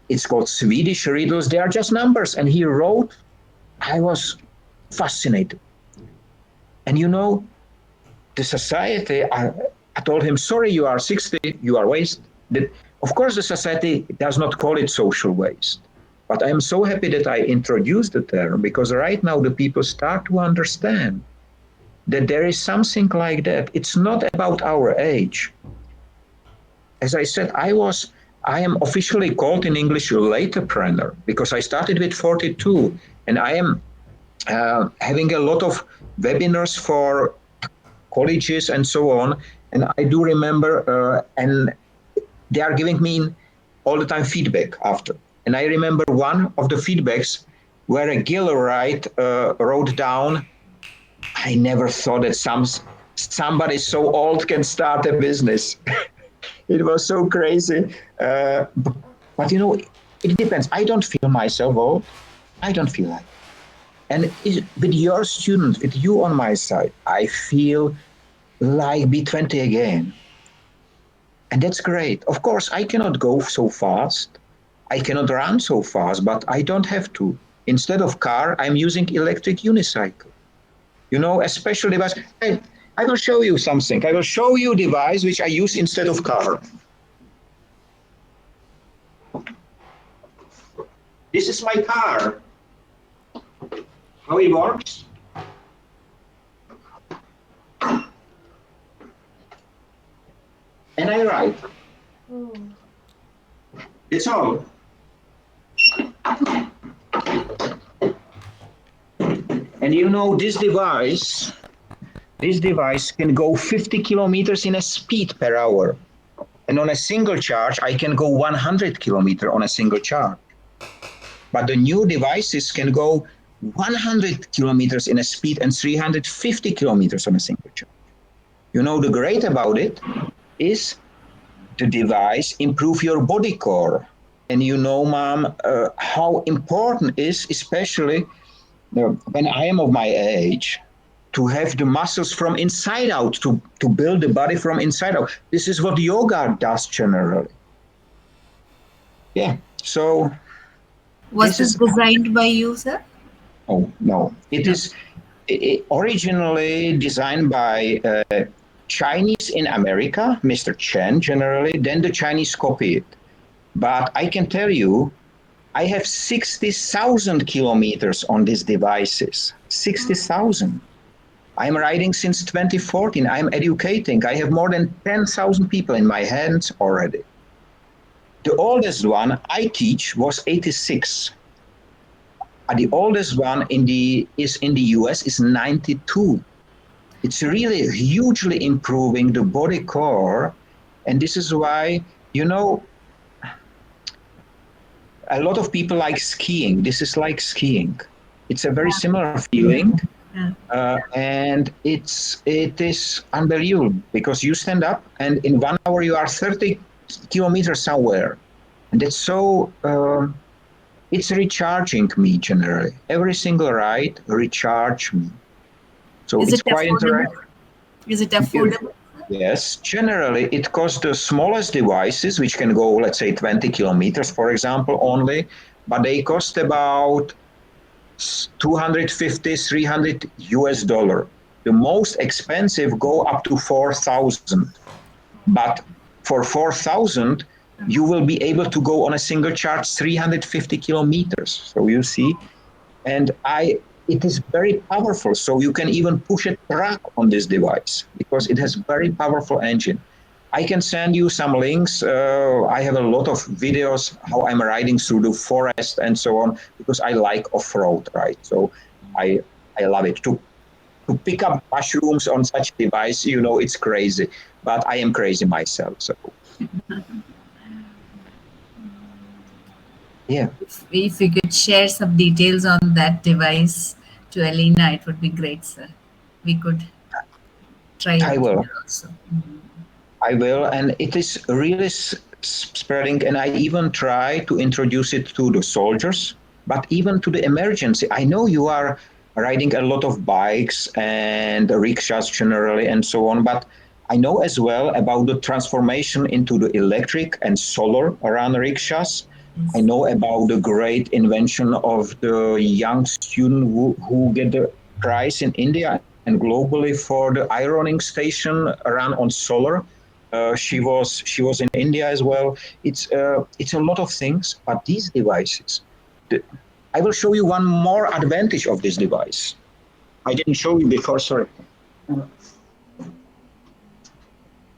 Speaker 3: It's called Swedish riddles. They are just numbers. And he wrote, I was fascinated. And you know, the society, I told him, sorry, you are 60, you are waste. Of course, the society does not call it social waste. But I'm so happy that I introduced the term because right now the people start to understand that there is something like that. It's not about our age. As I said, I am officially called in English a latepreneur because I started with 42 and I am having a lot of webinars for colleges and so on. And I do remember, and they are giving me all the time feedback after. And I remember one of the feedbacks where a Gilwright wrote down, I never thought that somebody so old can start a business. It was so crazy. But it depends. I don't feel myself old. I don't feel like. And with your student, with you on my side, I feel like be 20 again. And that's great. Of course, I cannot go so fast. I cannot run so fast, but I don't have to. Instead of car, I'm using electric unicycle. A device. I will show you something. I will show you a device which I use instead of car. This is my car. How it works? And I ride. It's all. And this device can go 50 kilometers in a speed per hour. And on a single charge, I can go 100 kilometers on a single charge. But the new devices can go 100 kilometers in a speed and 350 kilometers on a single charge. The great about it is the device improve your body core. And Mom, how important is, especially when I am of my age, to have the muscles from inside out, to build the body from inside out. This is what yoga does generally. Yeah, so...
Speaker 7: Was this designed by you, sir?
Speaker 3: Oh, no. It is originally designed by Chinese in America, Mr. Chen generally, then the Chinese copy it. But I can tell you, I have 60,000 kilometers on these devices. 60,000. I'm riding since 2014. I'm educating. I have more than 10,000 people in my hands already. The oldest one I teach was 86. The oldest one is in the US is 92. It's really hugely improving the body core. And this is why, a lot of people like skiing. This is like skiing. It's a very similar feeling. And it is unbelievable because you stand up and in 1 hour you are 30 kilometers somewhere. And it's so, it's recharging me generally. Every single ride recharge me. So it's quite interesting.
Speaker 7: Is it affordable?
Speaker 3: Yes, generally it costs the smallest devices, which can go, let's say 20 kilometers, for example, only, but they cost about 250, 300 US dollar. The most expensive go up to 4,000. But for 4,000, you will be able to go on a single charge 350 kilometers. So you see, and it is very powerful. So you can even push a truck on this device because it has very powerful engine. I can send you some links. I have a lot of videos how I'm riding through the forest and so on because I like off-road, right? So I love it. To pick up mushrooms on such device, it's crazy. But I am crazy myself. So yeah.
Speaker 7: If you could share some details on that device to Elena, it would be great, sir. We could try it.
Speaker 3: I will.
Speaker 7: Also.
Speaker 3: I will, and it is really spreading, and I even try to introduce it to the soldiers, but even to the emergency. I know you are riding a lot of bikes and rickshaws generally and so on, but I know as well about the transformation into the electric and solar around rickshaws. I know about the great invention of the young student who get the prize in India and globally for the ironing station around on solar. She was in India as well. It's a lot of things, but these devices. I will show you one more advantage of this device. I didn't show you before. Sorry.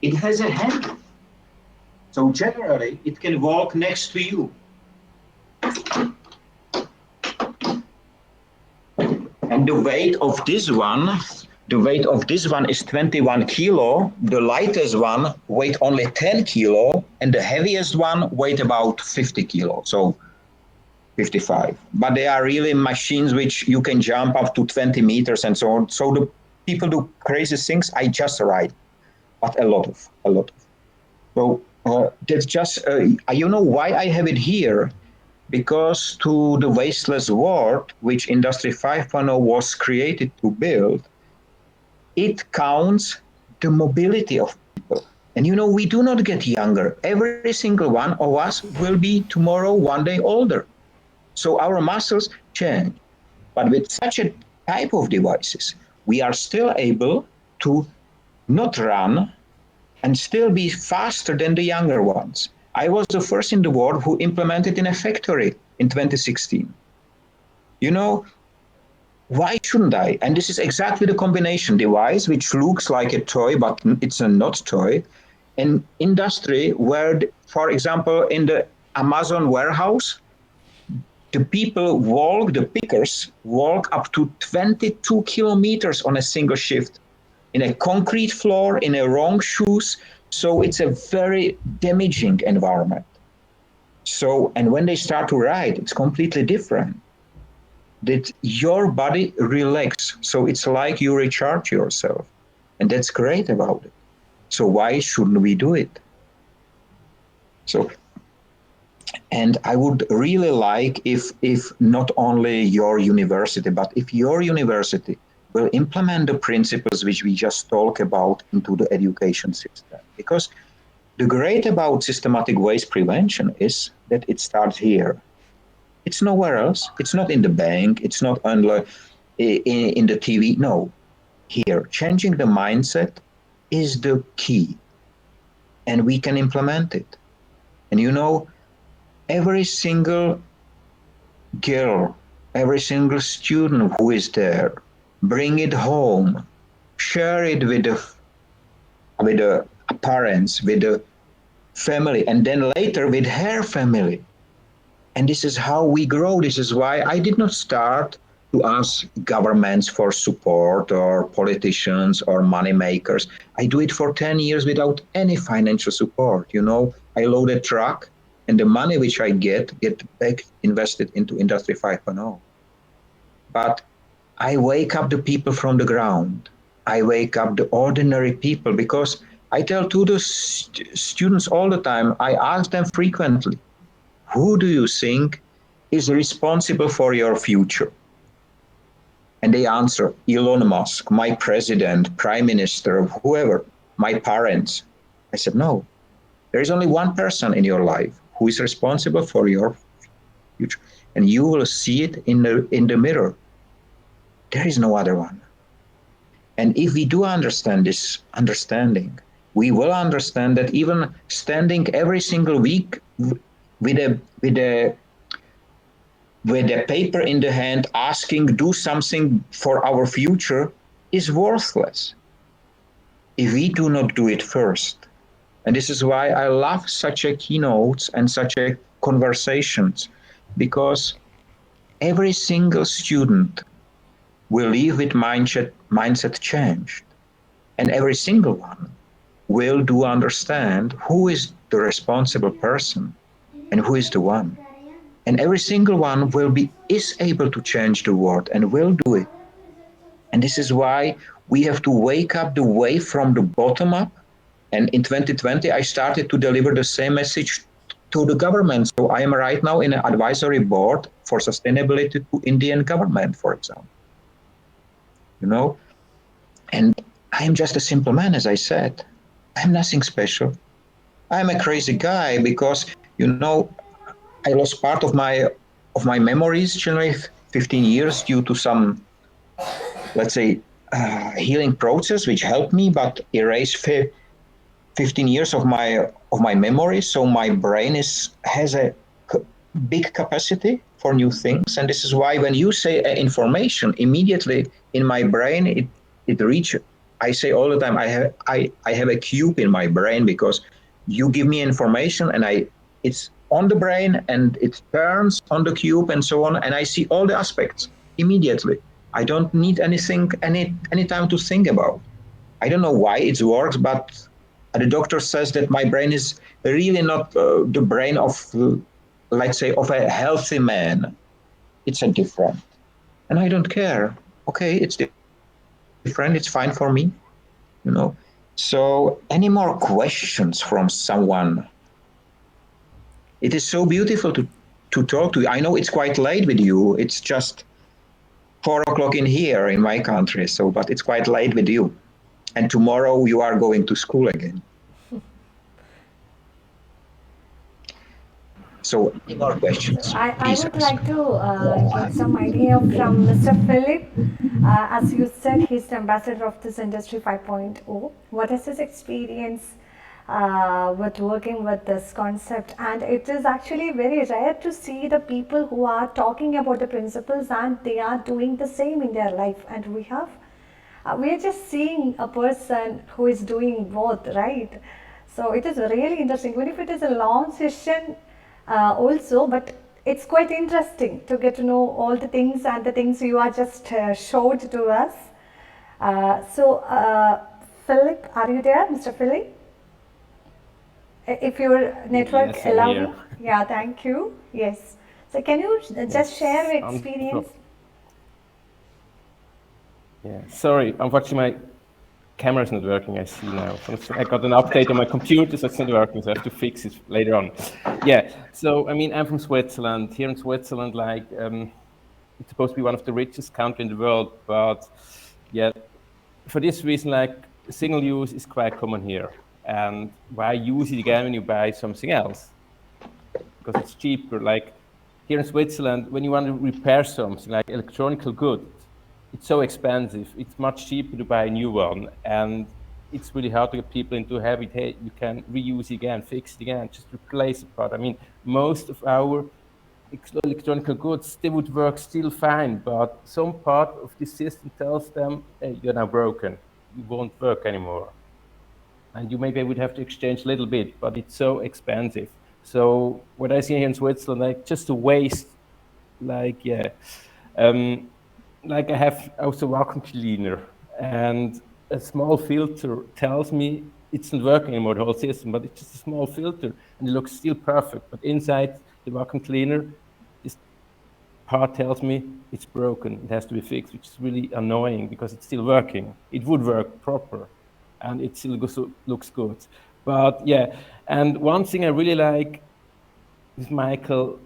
Speaker 3: It has a handle, so generally it can walk next to you. And the weight of this one is 21 kilo. The lightest one weight only 10 kilo, and the heaviest one weight about 50 kilo, so 55. But they are really machines which you can jump up to 20 meters and so on. So the people do crazy things. I just ride, but a lot of. So That's just, you know why I have it here? Because to the wasteless world, which Industry 5.0 was created to build, it counts the mobility of people. And you know, we do not get younger. Every single one of us will be tomorrow one day older. So our muscles change. But with such a type of devices, we are still able to not run and still be faster than the younger ones. I was the first in the world who implemented in a factory in 2016. You know, why shouldn't I? And this is exactly the combination device, which looks like a toy, but it's a not toy. An industry where, for example, in the Amazon warehouse, the people walk, the pickers walk up to 22 kilometers on a single shift in a concrete floor, in a wrong shoes. So it's a very damaging environment. So, and when they start to ride, it's completely different. That your body relax. So it's like you recharge yourself. And that's great about it. So why shouldn't we do it? So, and I would really like if not only your university, but if your university will implement the principles which we just talked about into the education system. Because the great about systematic waste prevention is that it starts here. It's nowhere else. It's not in the bank. It's not in the TV. No, here. Changing the mindset is the key, and we can implement it. And you know, every single girl, every single student who is there, bring it home, share it with the parents, with the family, and then later with her family. And this is how we grow. This is why I did not start to ask governments for support or politicians or money makers. I do it for 10 years without any financial support. You know, I load a truck and the money which I get back invested into Industry 5.0. But I wake up the people from the ground. I wake up the ordinary people because I tell to the students all the time, I ask them frequently, who do you think is responsible for your future? And they answer, Elon Musk, my president, prime minister, whoever, my parents. I said, no, there is only one person in your life who is responsible for your future. And you will see it in the mirror. There is no other one. And if we do understand this understanding, we will understand that even standing every single week with a paper in the hand asking do something for our future is worthless if we do not do it first. And this is why I love such a keynotes and such a conversations, because every single student will leave with mindset changed, and every single one will do understand who is the responsible person and who is the one. And every single one is able to change the world and will do it. And this is why we have to wake up the way from the bottom up. And in 2020, I started to deliver the same message to the government. So I am right now in an advisory board for sustainability to Indian government, for example. You know, and I am just a simple man, as I said. I'm nothing special. I'm a crazy guy because, you know, I lost part of my memories generally 15 years due to some, let's say, healing process which helped me, but erased 15 years of my memory. So my brain has a big capacity for new things, and this is why when you say information, immediately in my brain it reaches. I say all the time I have a cube in my brain because you give me information and it's on the brain and it turns on the cube and so on, and I see all the aspects immediately. I don't need any time to think about. I don't know why it works, but the doctor says that my brain is really not the brain of, let's say, of a healthy man. It's a different, and I don't care. Okay, it's different. It's fine for me, you know. So, any more questions from someone It is so beautiful to talk to you. I know it's quite late with you. It's just 4 o'clock in here in my country. So, but it's quite late with you. And tomorrow you are going to school again. So, any more
Speaker 1: So
Speaker 3: questions?
Speaker 1: I
Speaker 3: Please
Speaker 1: would
Speaker 3: ask.
Speaker 1: like to get some idea from Mr. Philip. As you said, he's the ambassador of this industry 5.0. What is his experience with working with this concept? And it is actually very rare to see the people who are talking about the principles and they are doing the same in their life. And we are just seeing a person who is doing both, right? So it is really interesting, even if it is a long session also, but it's quite interesting to get to know all the things and the things you are just showed to us. Philip, are you there, Mr. Philip? If your network
Speaker 8: Yes, I'm
Speaker 1: allowing,
Speaker 8: here.
Speaker 1: yeah, thank you. Yes. So can you just share
Speaker 8: Yes,
Speaker 1: your experience?
Speaker 8: yeah. Sorry, unfortunately, my camera is not working. I see now. I got an update on my computer, so it's not working. So I have to fix it later on. Yeah. So I mean, I'm from Switzerland. Here in Switzerland, like, it's supposed to be one of the richest countries in the world, but yeah, for this reason, like, single use is quite common here. And why use it again when you buy something else? Because it's cheaper. Like here in Switzerland, when you want to repair something like electronical goods, it's so expensive. It's much cheaper to buy a new one, and it's really hard to get people into a habit. Hey, you can reuse it again, fix it again, just replace the part. I mean, most of our electronical goods, they would work still fine, but some part of the system tells them, hey, you're now broken. You won't work anymore, and you maybe would have to exchange a little bit, but it's so expensive. So what I see here in Switzerland, like just to waste, like, yeah, um, like I have also vacuum cleaner, and a small filter tells me it's not working anymore, the whole system, but it's just a small filter and it looks still perfect. But inside the vacuum cleaner, this part tells me it's broken, it has to be fixed, which is really annoying because it's still working. It would work proper and it still looks good. But yeah, and one thing I really like is Michael,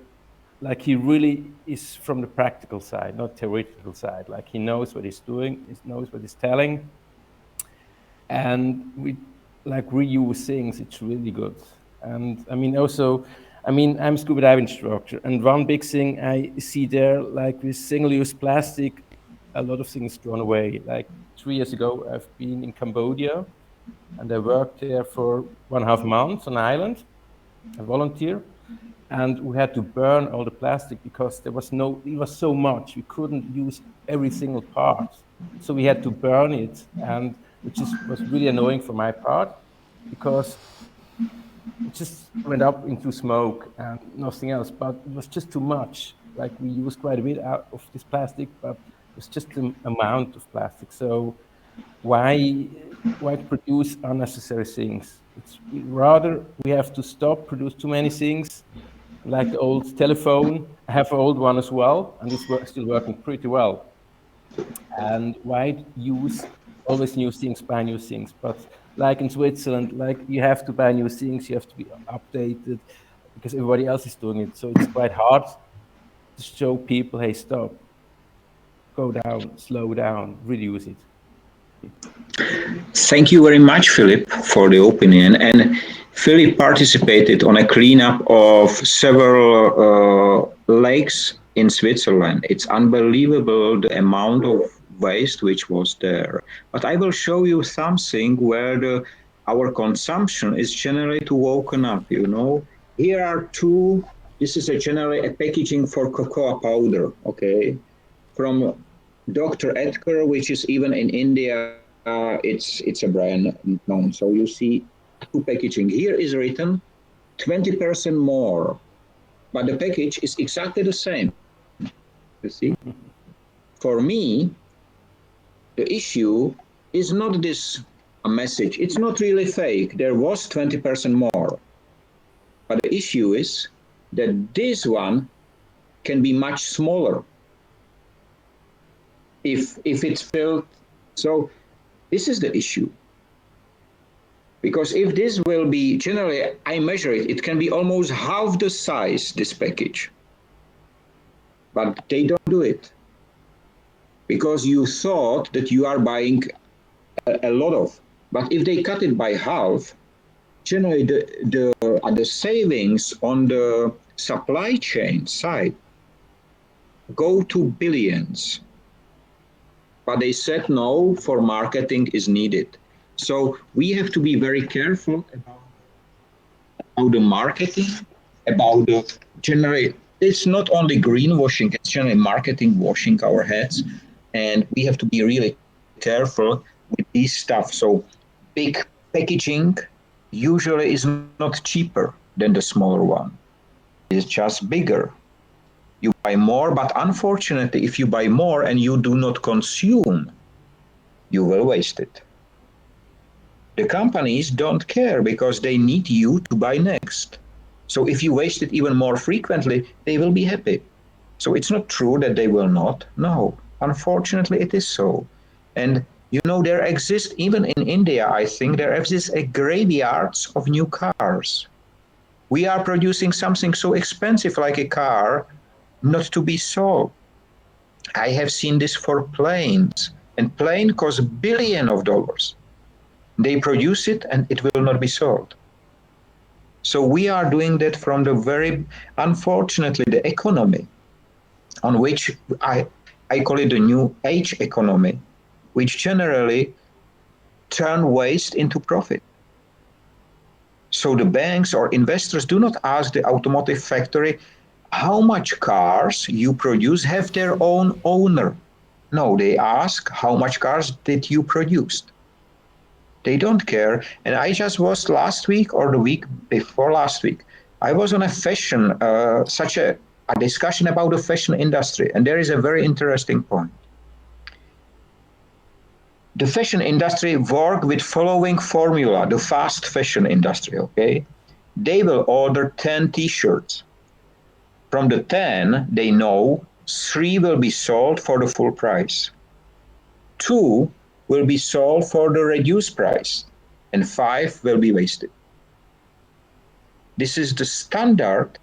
Speaker 8: like he really is from the practical side, not theoretical side. Like he knows what he's doing, he knows what he's telling, and we like reuse things. It's really good. And I mean, also, I mean, I'm a scuba diving instructor, and one big thing I see there, like with single-use plastic, a lot of things thrown away. Like 3 years ago, I've been in Cambodia, and I worked there for 1.5 months on an island, a volunteer, and we had to burn all the plastic because it was so much we couldn't use every single part, so we had to burn it, and was really annoying for my part because it just went up into smoke and nothing else, but it was just too much. Like we used quite a bit out of this plastic, but it was just the amount of plastic. So why produce unnecessary things? It's rather we have to stop produce too many things, like the old telephone. I have an old one as well, and it's still working pretty well. And why use always new things, buy new things? But like in Switzerland, like you have to buy new things, you have to be updated because everybody else is doing it. So it's quite hard to show people, hey, stop, go down, slow down, reduce it.
Speaker 3: Thank you very much, Philip, for the opinion. And Philip participated on a cleanup of several lakes in Switzerland. It's unbelievable the amount of waste which was there. But I will show you something where our consumption is generally too woken up. Here are two. This is generally a packaging for cocoa powder. Okay, from Dr. Edgar, which is even in India, it's a brand known. So you see two packaging. Here is written 20% more, but the package is exactly the same. You see? For me, the issue is not this a message. It's not really fake. There was 20% more. But the issue is that this one can be much smaller if it's filled. So this is the issue. Because if this will be generally, I measure it, it can be almost half the size, this package. But they don't do it because you thought that you are buying a lot of. But if they cut it by half, generally the savings on the supply chain side go to billions. But they said no, for marketing is needed. So we have to be very careful about the marketing, about the generally, it's not only greenwashing, it's generally marketing washing our heads. And we have to be really careful with this stuff. So big packaging usually is not cheaper than the smaller one. It's just bigger. You buy more, but unfortunately, if you buy more and you do not consume, you will waste it. The companies don't care because they need you to buy next. So if you waste it even more frequently, they will be happy. So it's not true that they will not. No, unfortunately, it is so. And you know, there exists, even in India, I think, there exists a graveyards of new cars. We are producing something so expensive like a car not to be sold. I have seen this for planes, and plane costs billion of dollars. They produce it and it will not be sold. So we are doing that from the very, unfortunately, the economy on which I call it the new age economy, which generally turn waste into profit. So the banks or investors do not ask the automotive factory how much cars you produce have their own owner. No, they ask how much cars did you produce. They don't care. And I just was last week or the week before last week. I was on a fashion, such a discussion about the fashion industry, and there is a very interesting point. The fashion industry work with following formula, the fast fashion industry, okay? They will order 10 t-shirts. From the 10, they know 3 will be sold for the full price. 2 will be sold for the reduced price, and 5 will be wasted. This is the standard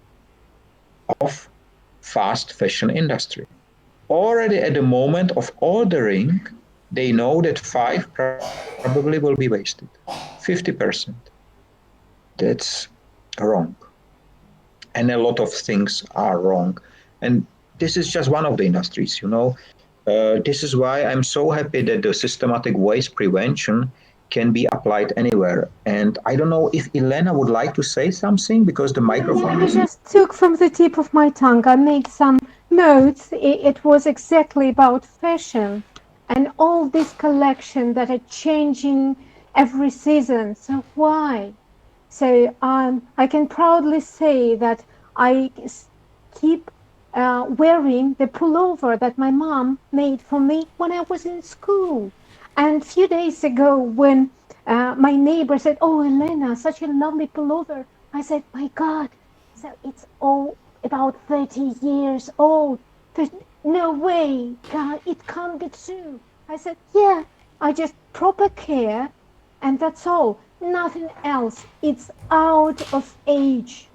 Speaker 3: of fast fashion industry. Already at the moment of ordering, they know that 5 probably will be wasted. 50%. That's wrong. And a lot of things are wrong. And this is just one of the industries, you know. This is why I'm so happy that the systematic waste prevention can be applied anywhere. And I don't know if Elena would like to say something because the microphone
Speaker 6: You
Speaker 3: is.
Speaker 6: just took from the tip of my tongue. I made some notes. It was exactly about fashion and all this collection that are changing every season. So why? So I can proudly say that I keep wearing the pullover that my mom made for me when I was in school. And a few days ago, when my neighbor said, "Oh, Elena, such a lovely pullover," I said, "My God, so it's all about 30 years old. No way, God, it can't be true." I said, "Yeah, I just proper care, and that's all. Nothing else. It's out of age."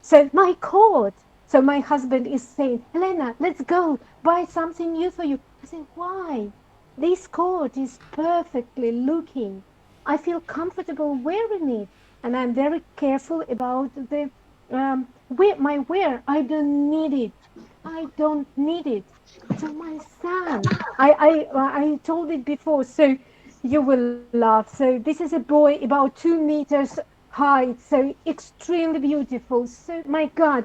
Speaker 6: So my coat. So my husband is saying, "Helena, let's go buy something new for you." I said, "Why? This coat is perfectly looking. I feel comfortable wearing it, and I'm very careful about the my wear. I don't need it. I don't need it." So my son, I told it before, so you will laugh. So this is a boy about 2 meters height, so extremely beautiful. So my God,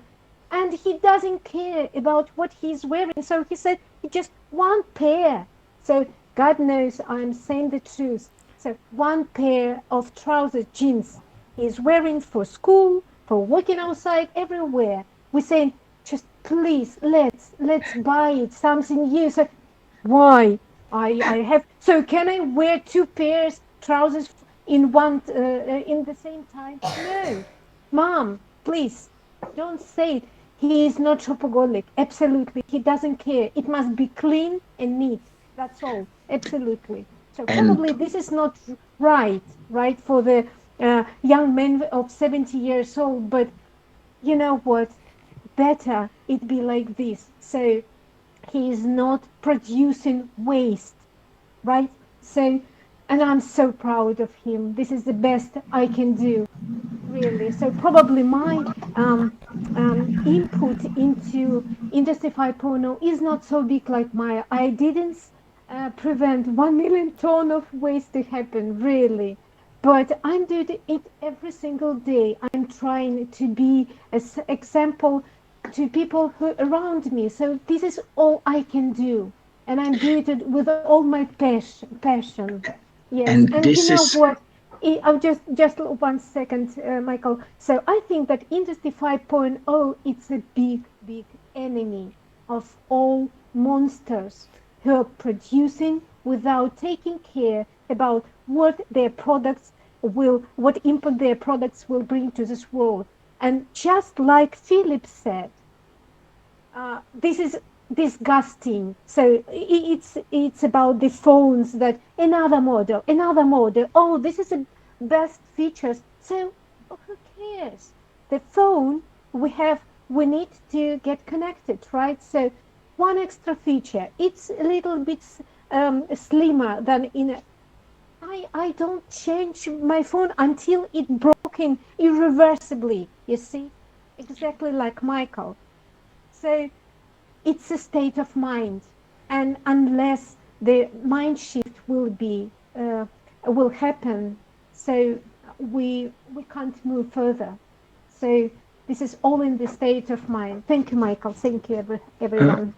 Speaker 6: and he doesn't care about what he's wearing. So he said he just one pair. So God knows I'm saying the truth. So one pair of trousers, jeans, he's wearing for school, for walking outside, everywhere. We're saying, just please, let's buy it something new. So why? I have. So can I wear 2 pairs trousers in the same time? No, mom, please don't say it. He is not shopaholic. Absolutely, he doesn't care. It must be clean and neat. That's all. Absolutely. So
Speaker 3: And
Speaker 6: probably this is not right, right for the young man of 70 years old, but you know what? Better it be like this. So he is not producing waste, right? So, and I'm so proud of him. This is the best I can do, really. So probably my input into Industry 5.0 is not so big like Maya. I didn't prevent 1 million ton of waste to happen, really. But I'm doing it every single day. I'm trying to be an example to people who around me. So this is all I can do. And I'm doing it with all my passion. Yes.
Speaker 3: And
Speaker 6: And you
Speaker 3: this
Speaker 6: know
Speaker 3: is
Speaker 6: what? I'll just 1 second, Michael. So I think that Industry 5.0 it's a big enemy of all monsters who are producing without taking care about what impact their products will bring to this world. And just like Philip said, this is disgusting. So it's about the phones that another model. Oh, this is the best features. So who cares? The phone we need to get connected, right? So one extra feature. It's a little bit slimmer than in a I don't change my phone until it broken irreversibly. You see, exactly like Michael. So it's a state of mind, and unless the mind shift will happen, so we can't move further. So this is all in the state of mind. Thank you, Michael. Thank you,
Speaker 3: uh,
Speaker 6: everyone.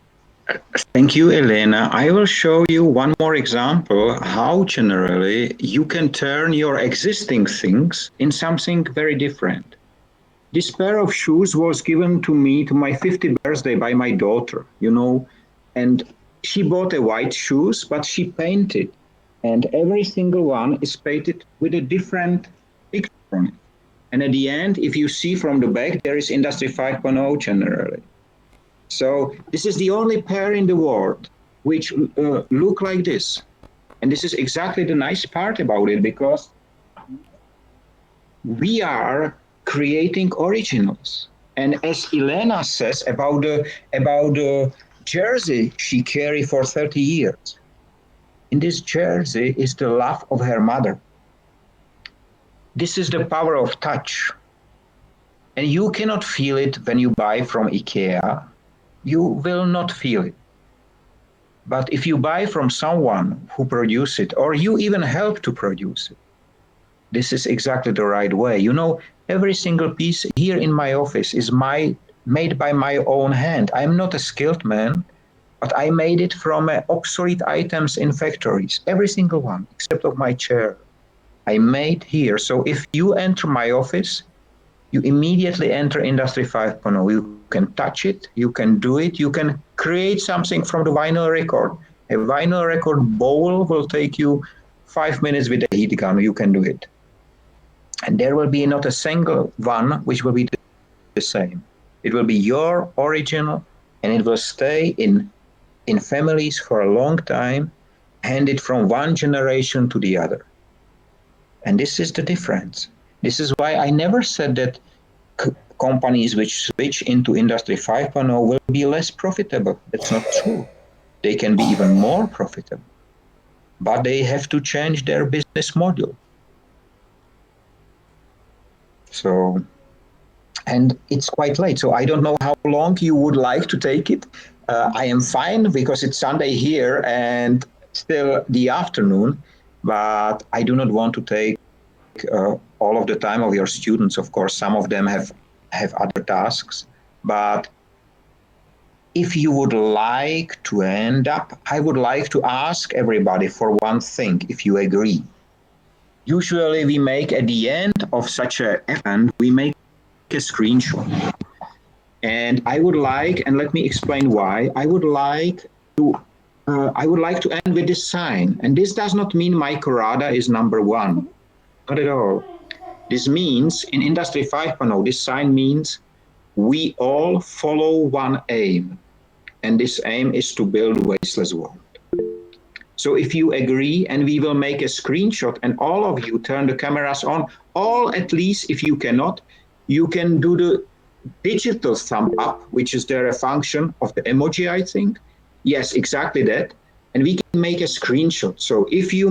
Speaker 3: thank you, Elena. I will show you one more example how generally you can turn your existing things in something very different. This pair of shoes was given to me to my 50th birthday by my daughter, and she bought a white shoes, but she painted, and every single one is painted with a different picture on it. And at the end, if you see from the back, there is Industry 5.0 generally. So this is the only pair in the world which look like this. And this is exactly the nice part about it, because we are creating originals. And as Elena says about the jersey she carried for 30 years, in this jersey is the love of her mother. This is the power of touch. And you cannot feel it when you buy from IKEA. You will not feel it. But if you buy from someone who produces it, or you even help to produce it, this is exactly the right way. Every single piece here in my office is made by my own hand. I'm not a skilled man, but I made it from obsolete items in factories. Every single one, except of my chair, I made here. So if you enter my office, you immediately enter Industry 5.0. You can touch it, you can do it, you can create something from the vinyl record. A vinyl record bowl will take you 5 minutes with a heat gun. You can do it. And there will be not a single one which will be the same. It will be your original, and it will stay in families for a long time, handed from one generation to the other. And this is the difference. This is why I never said that companies which switch into Industry 5.0 will be less profitable. That's not true. They can be even more profitable, but they have to change their business model. So, and it's quite late. So I don't know how long you would like to take it. I am fine because it's Sunday here and still the afternoon, but I do not want to take all of the time of your students. Of course, some of them have other tasks, but if you would like to end up, I would like to ask everybody for one thing, if you agree. Usually we make at the end of such an event, we make a screenshot. And I would like, and let me explain why, I would like to end with this sign. And this does not mean Michale Rada is number one. Not at all. This means, in Industry 5.0, this sign means we all follow one aim. And this aim is to build a wasteless world. So if you agree, and we will make a screenshot, and all of you turn the cameras on, all at least if you cannot, you can do the digital thumb up, which is there a function of the emoji, I think. Yes, exactly that. And we can make a screenshot. So if you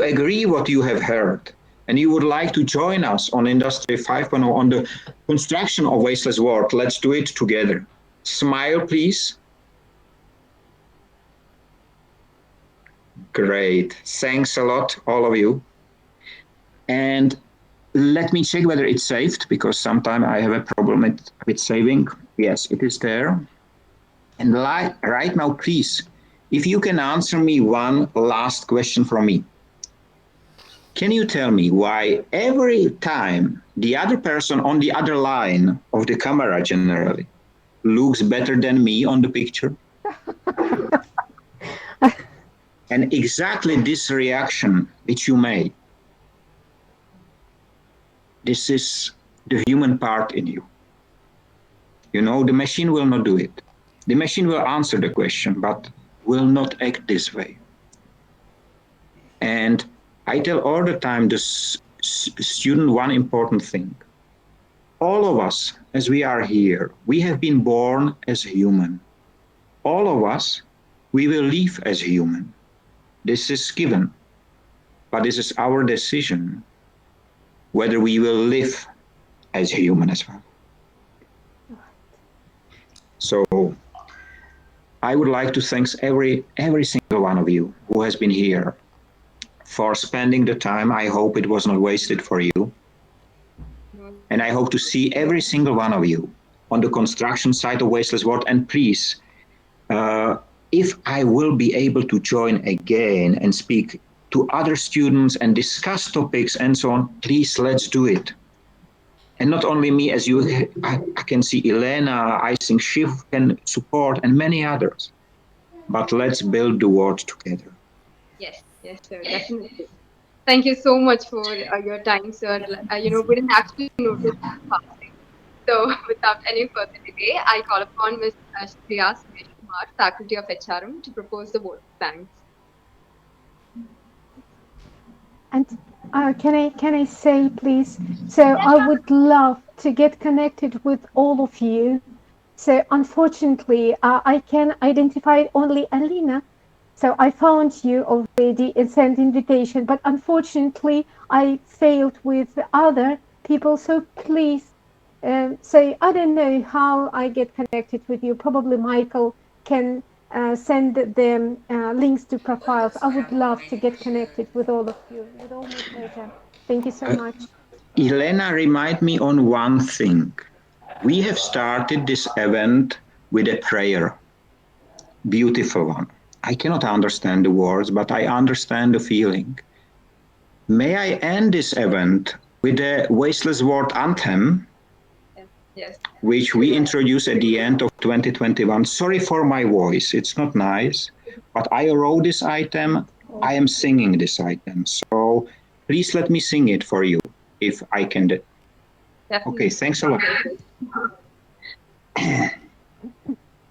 Speaker 3: agree what you have heard, and you would like to join us on Industry 5.0 on the construction of wasteless world, let's do it together. Smile, please. Great. Thanks a lot, all of you. And let me check whether it's saved, because sometimes I have a problem with saving. Yes, it is there. And right now, please, if you can answer me one last question from me. Can you tell me why every time the other person on the other line of the camera generally looks better than me on the picture? And exactly this reaction which you made, this is the human part in you. You know, the machine will not do it. The machine will answer the question, but will not act this way. And I tell all the time the student one important thing. All of us, as we are here, we have been born as human. All of us, we will live as human. This is given. But this is our decision whether we will live as human as well. So I would like to thank every single one of you who has been here for spending the time. I hope it was not wasted for you. And I hope to see every single one of you on the construction site of Wasteless World. And please, if I will be able to join again and speak to other students and discuss topics and so on, please, let's do it. And not only me, as you, I can see Elena, I think Shiv can support, and many others. But let's build the world together.
Speaker 2: Yes, sir, definitely. Thank you so much for your time, sir. We didn't actually notice the passing. So, without any further delay, I call upon Ms. Shreya Suresh Kumar, Faculty of HRM, to propose the vote of thanks.
Speaker 6: And can I say, please? So I would love to get connected with all of you. So unfortunately, I can identify only Alina. So I found you already and sent invitation, but unfortunately, I failed with other people. So please, so I don't know how I get connected with you. Probably Michael can send them links to profiles. I would love to get connected with all of you. With all my pleasure. Thank you so much.
Speaker 3: Elena, remind me on one thing. We have started this event with a prayer. Beautiful one. I cannot understand the words, but I understand the feeling. May I end this event with the Wasteless World anthem,
Speaker 2: Yes.
Speaker 3: which we introduced at the end of 2021. Sorry for my voice, it's not nice, but I wrote this item, I am singing this item. So please let me sing it for you, if I can.
Speaker 2: Definitely.
Speaker 3: Okay, thanks a lot.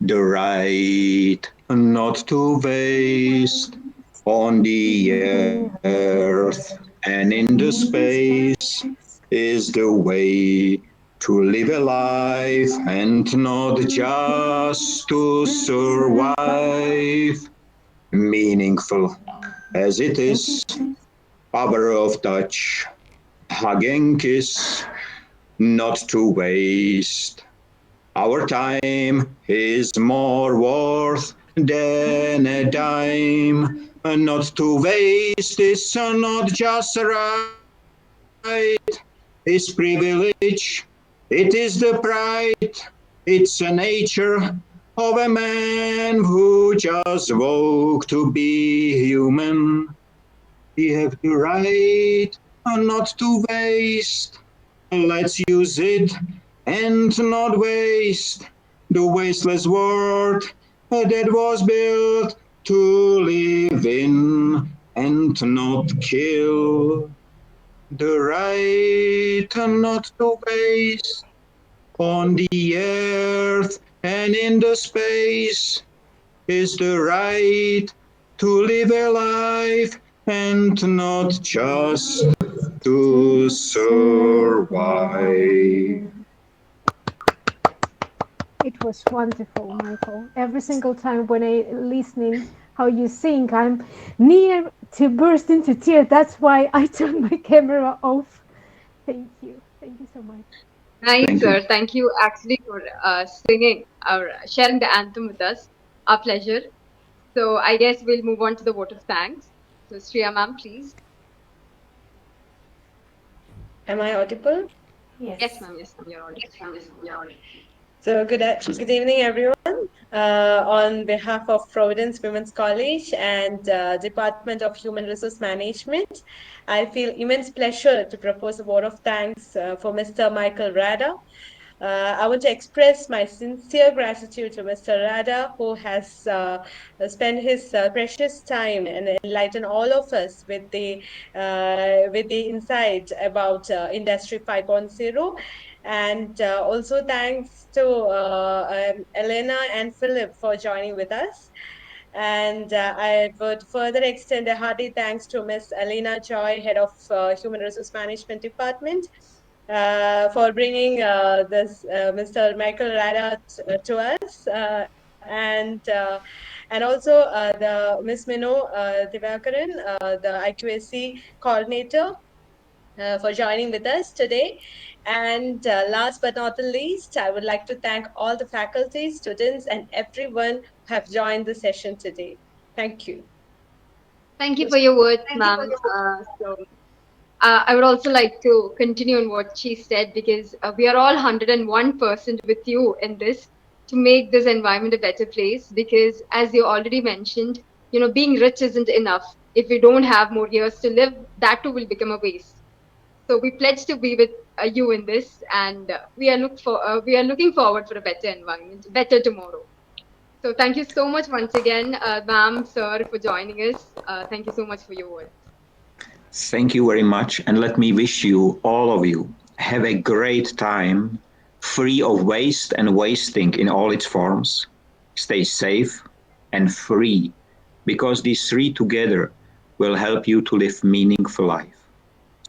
Speaker 3: The right not to waste on the earth and in the space is the way to live a life and not just to survive. Meaningful as it is, power of touch, hug and kiss, not to waste. Our time is more worth than a dime. Not to waste is not just right, it's privilege, it is the pride, it's a nature of a man who just woke to be human. We have the right not to waste. Let's use it and not waste the wasteless world that was built to live in and not kill. The right not to waste on the earth and in the space is the right to live a life and not just to survive.
Speaker 6: It was wonderful, Michael. Every single time when I listening how you sing, I'm near to burst into tears. That's why I turned my camera off. Thank you. Thank you so much.
Speaker 2: Nice,
Speaker 3: Thank you.
Speaker 2: sir. Thank you actually for singing or sharing the anthem with us. Our pleasure. So I guess we'll move on to the vote of thanks. So Shriya ma'am, please.
Speaker 5: Am I audible?
Speaker 2: Yes,
Speaker 1: Yes.
Speaker 2: ma'am. Yes, ma'am. You're audible.
Speaker 5: So good evening, everyone. On behalf of Providence Women's College and Department of Human Resource Management, I feel immense pleasure to propose a vote of thanks for Mr. Michael Rada. I want to express my sincere gratitude to Mr. Rada, who has spent his precious time and enlightened all of us with the insight about Industry 5.0. And also thanks to Elena and Philip for joining with us. And I would further extend a hearty thanks to Ms. Elena Joy, Head of Human Resource Management Department, for bringing this Mr. Michael Rada to us, and also the Miss Minu Divakaran, the IQAC coordinator, for joining with us today. And last but not the least, I would like to thank all the faculty, students, and everyone who have joined the session today. Thank you.
Speaker 2: Thank you for your words, ma'am. I would also like to continue on what she said because we are all 101% with you in this to make this environment a better place. Because as you already mentioned, being rich isn't enough. If we don't have more years to live, that too will become a waste. So we pledge to be with you in this, and we are looking forward for a better environment, better tomorrow. So thank you so much once again, ma'am, sir, for joining us. Thank you so much for your words.
Speaker 3: Thank you very much. And let me wish you, all of you, have a great time, free of waste and wasting in all its forms. Stay safe and free, because these three together will help you to live meaningful life.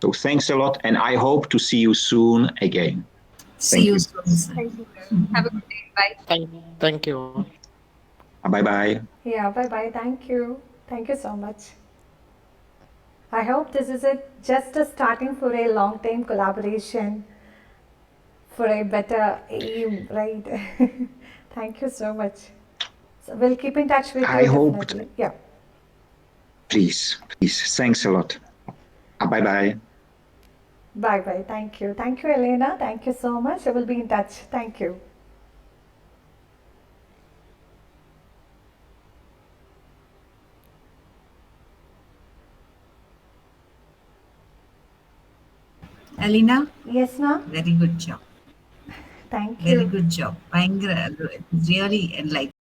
Speaker 3: So thanks a lot, and I hope to see you soon again.
Speaker 7: See
Speaker 3: Thank
Speaker 7: you
Speaker 3: you.
Speaker 7: soon, sir.
Speaker 2: Thank you, sir. Have a good day. Bye.
Speaker 9: Thank you.
Speaker 3: Bye bye.
Speaker 1: Yeah, bye bye. Thank you. Thank you so much. I hope this is just a starting for a long time collaboration for a better aim, right? Thank you so much. So we'll keep in touch with
Speaker 3: I
Speaker 1: you
Speaker 3: hope,
Speaker 1: definitely. Yeah.
Speaker 3: please, please. Thanks a lot. Bye bye.
Speaker 1: Bye bye. Thank you. Thank you, Elena. Thank you so much. I will be in touch. Thank you.
Speaker 7: Alina,
Speaker 1: Yes, ma'am.
Speaker 7: very good job.
Speaker 1: Thank
Speaker 7: Very
Speaker 1: you.
Speaker 7: good job. Bhayangara, really enlightening.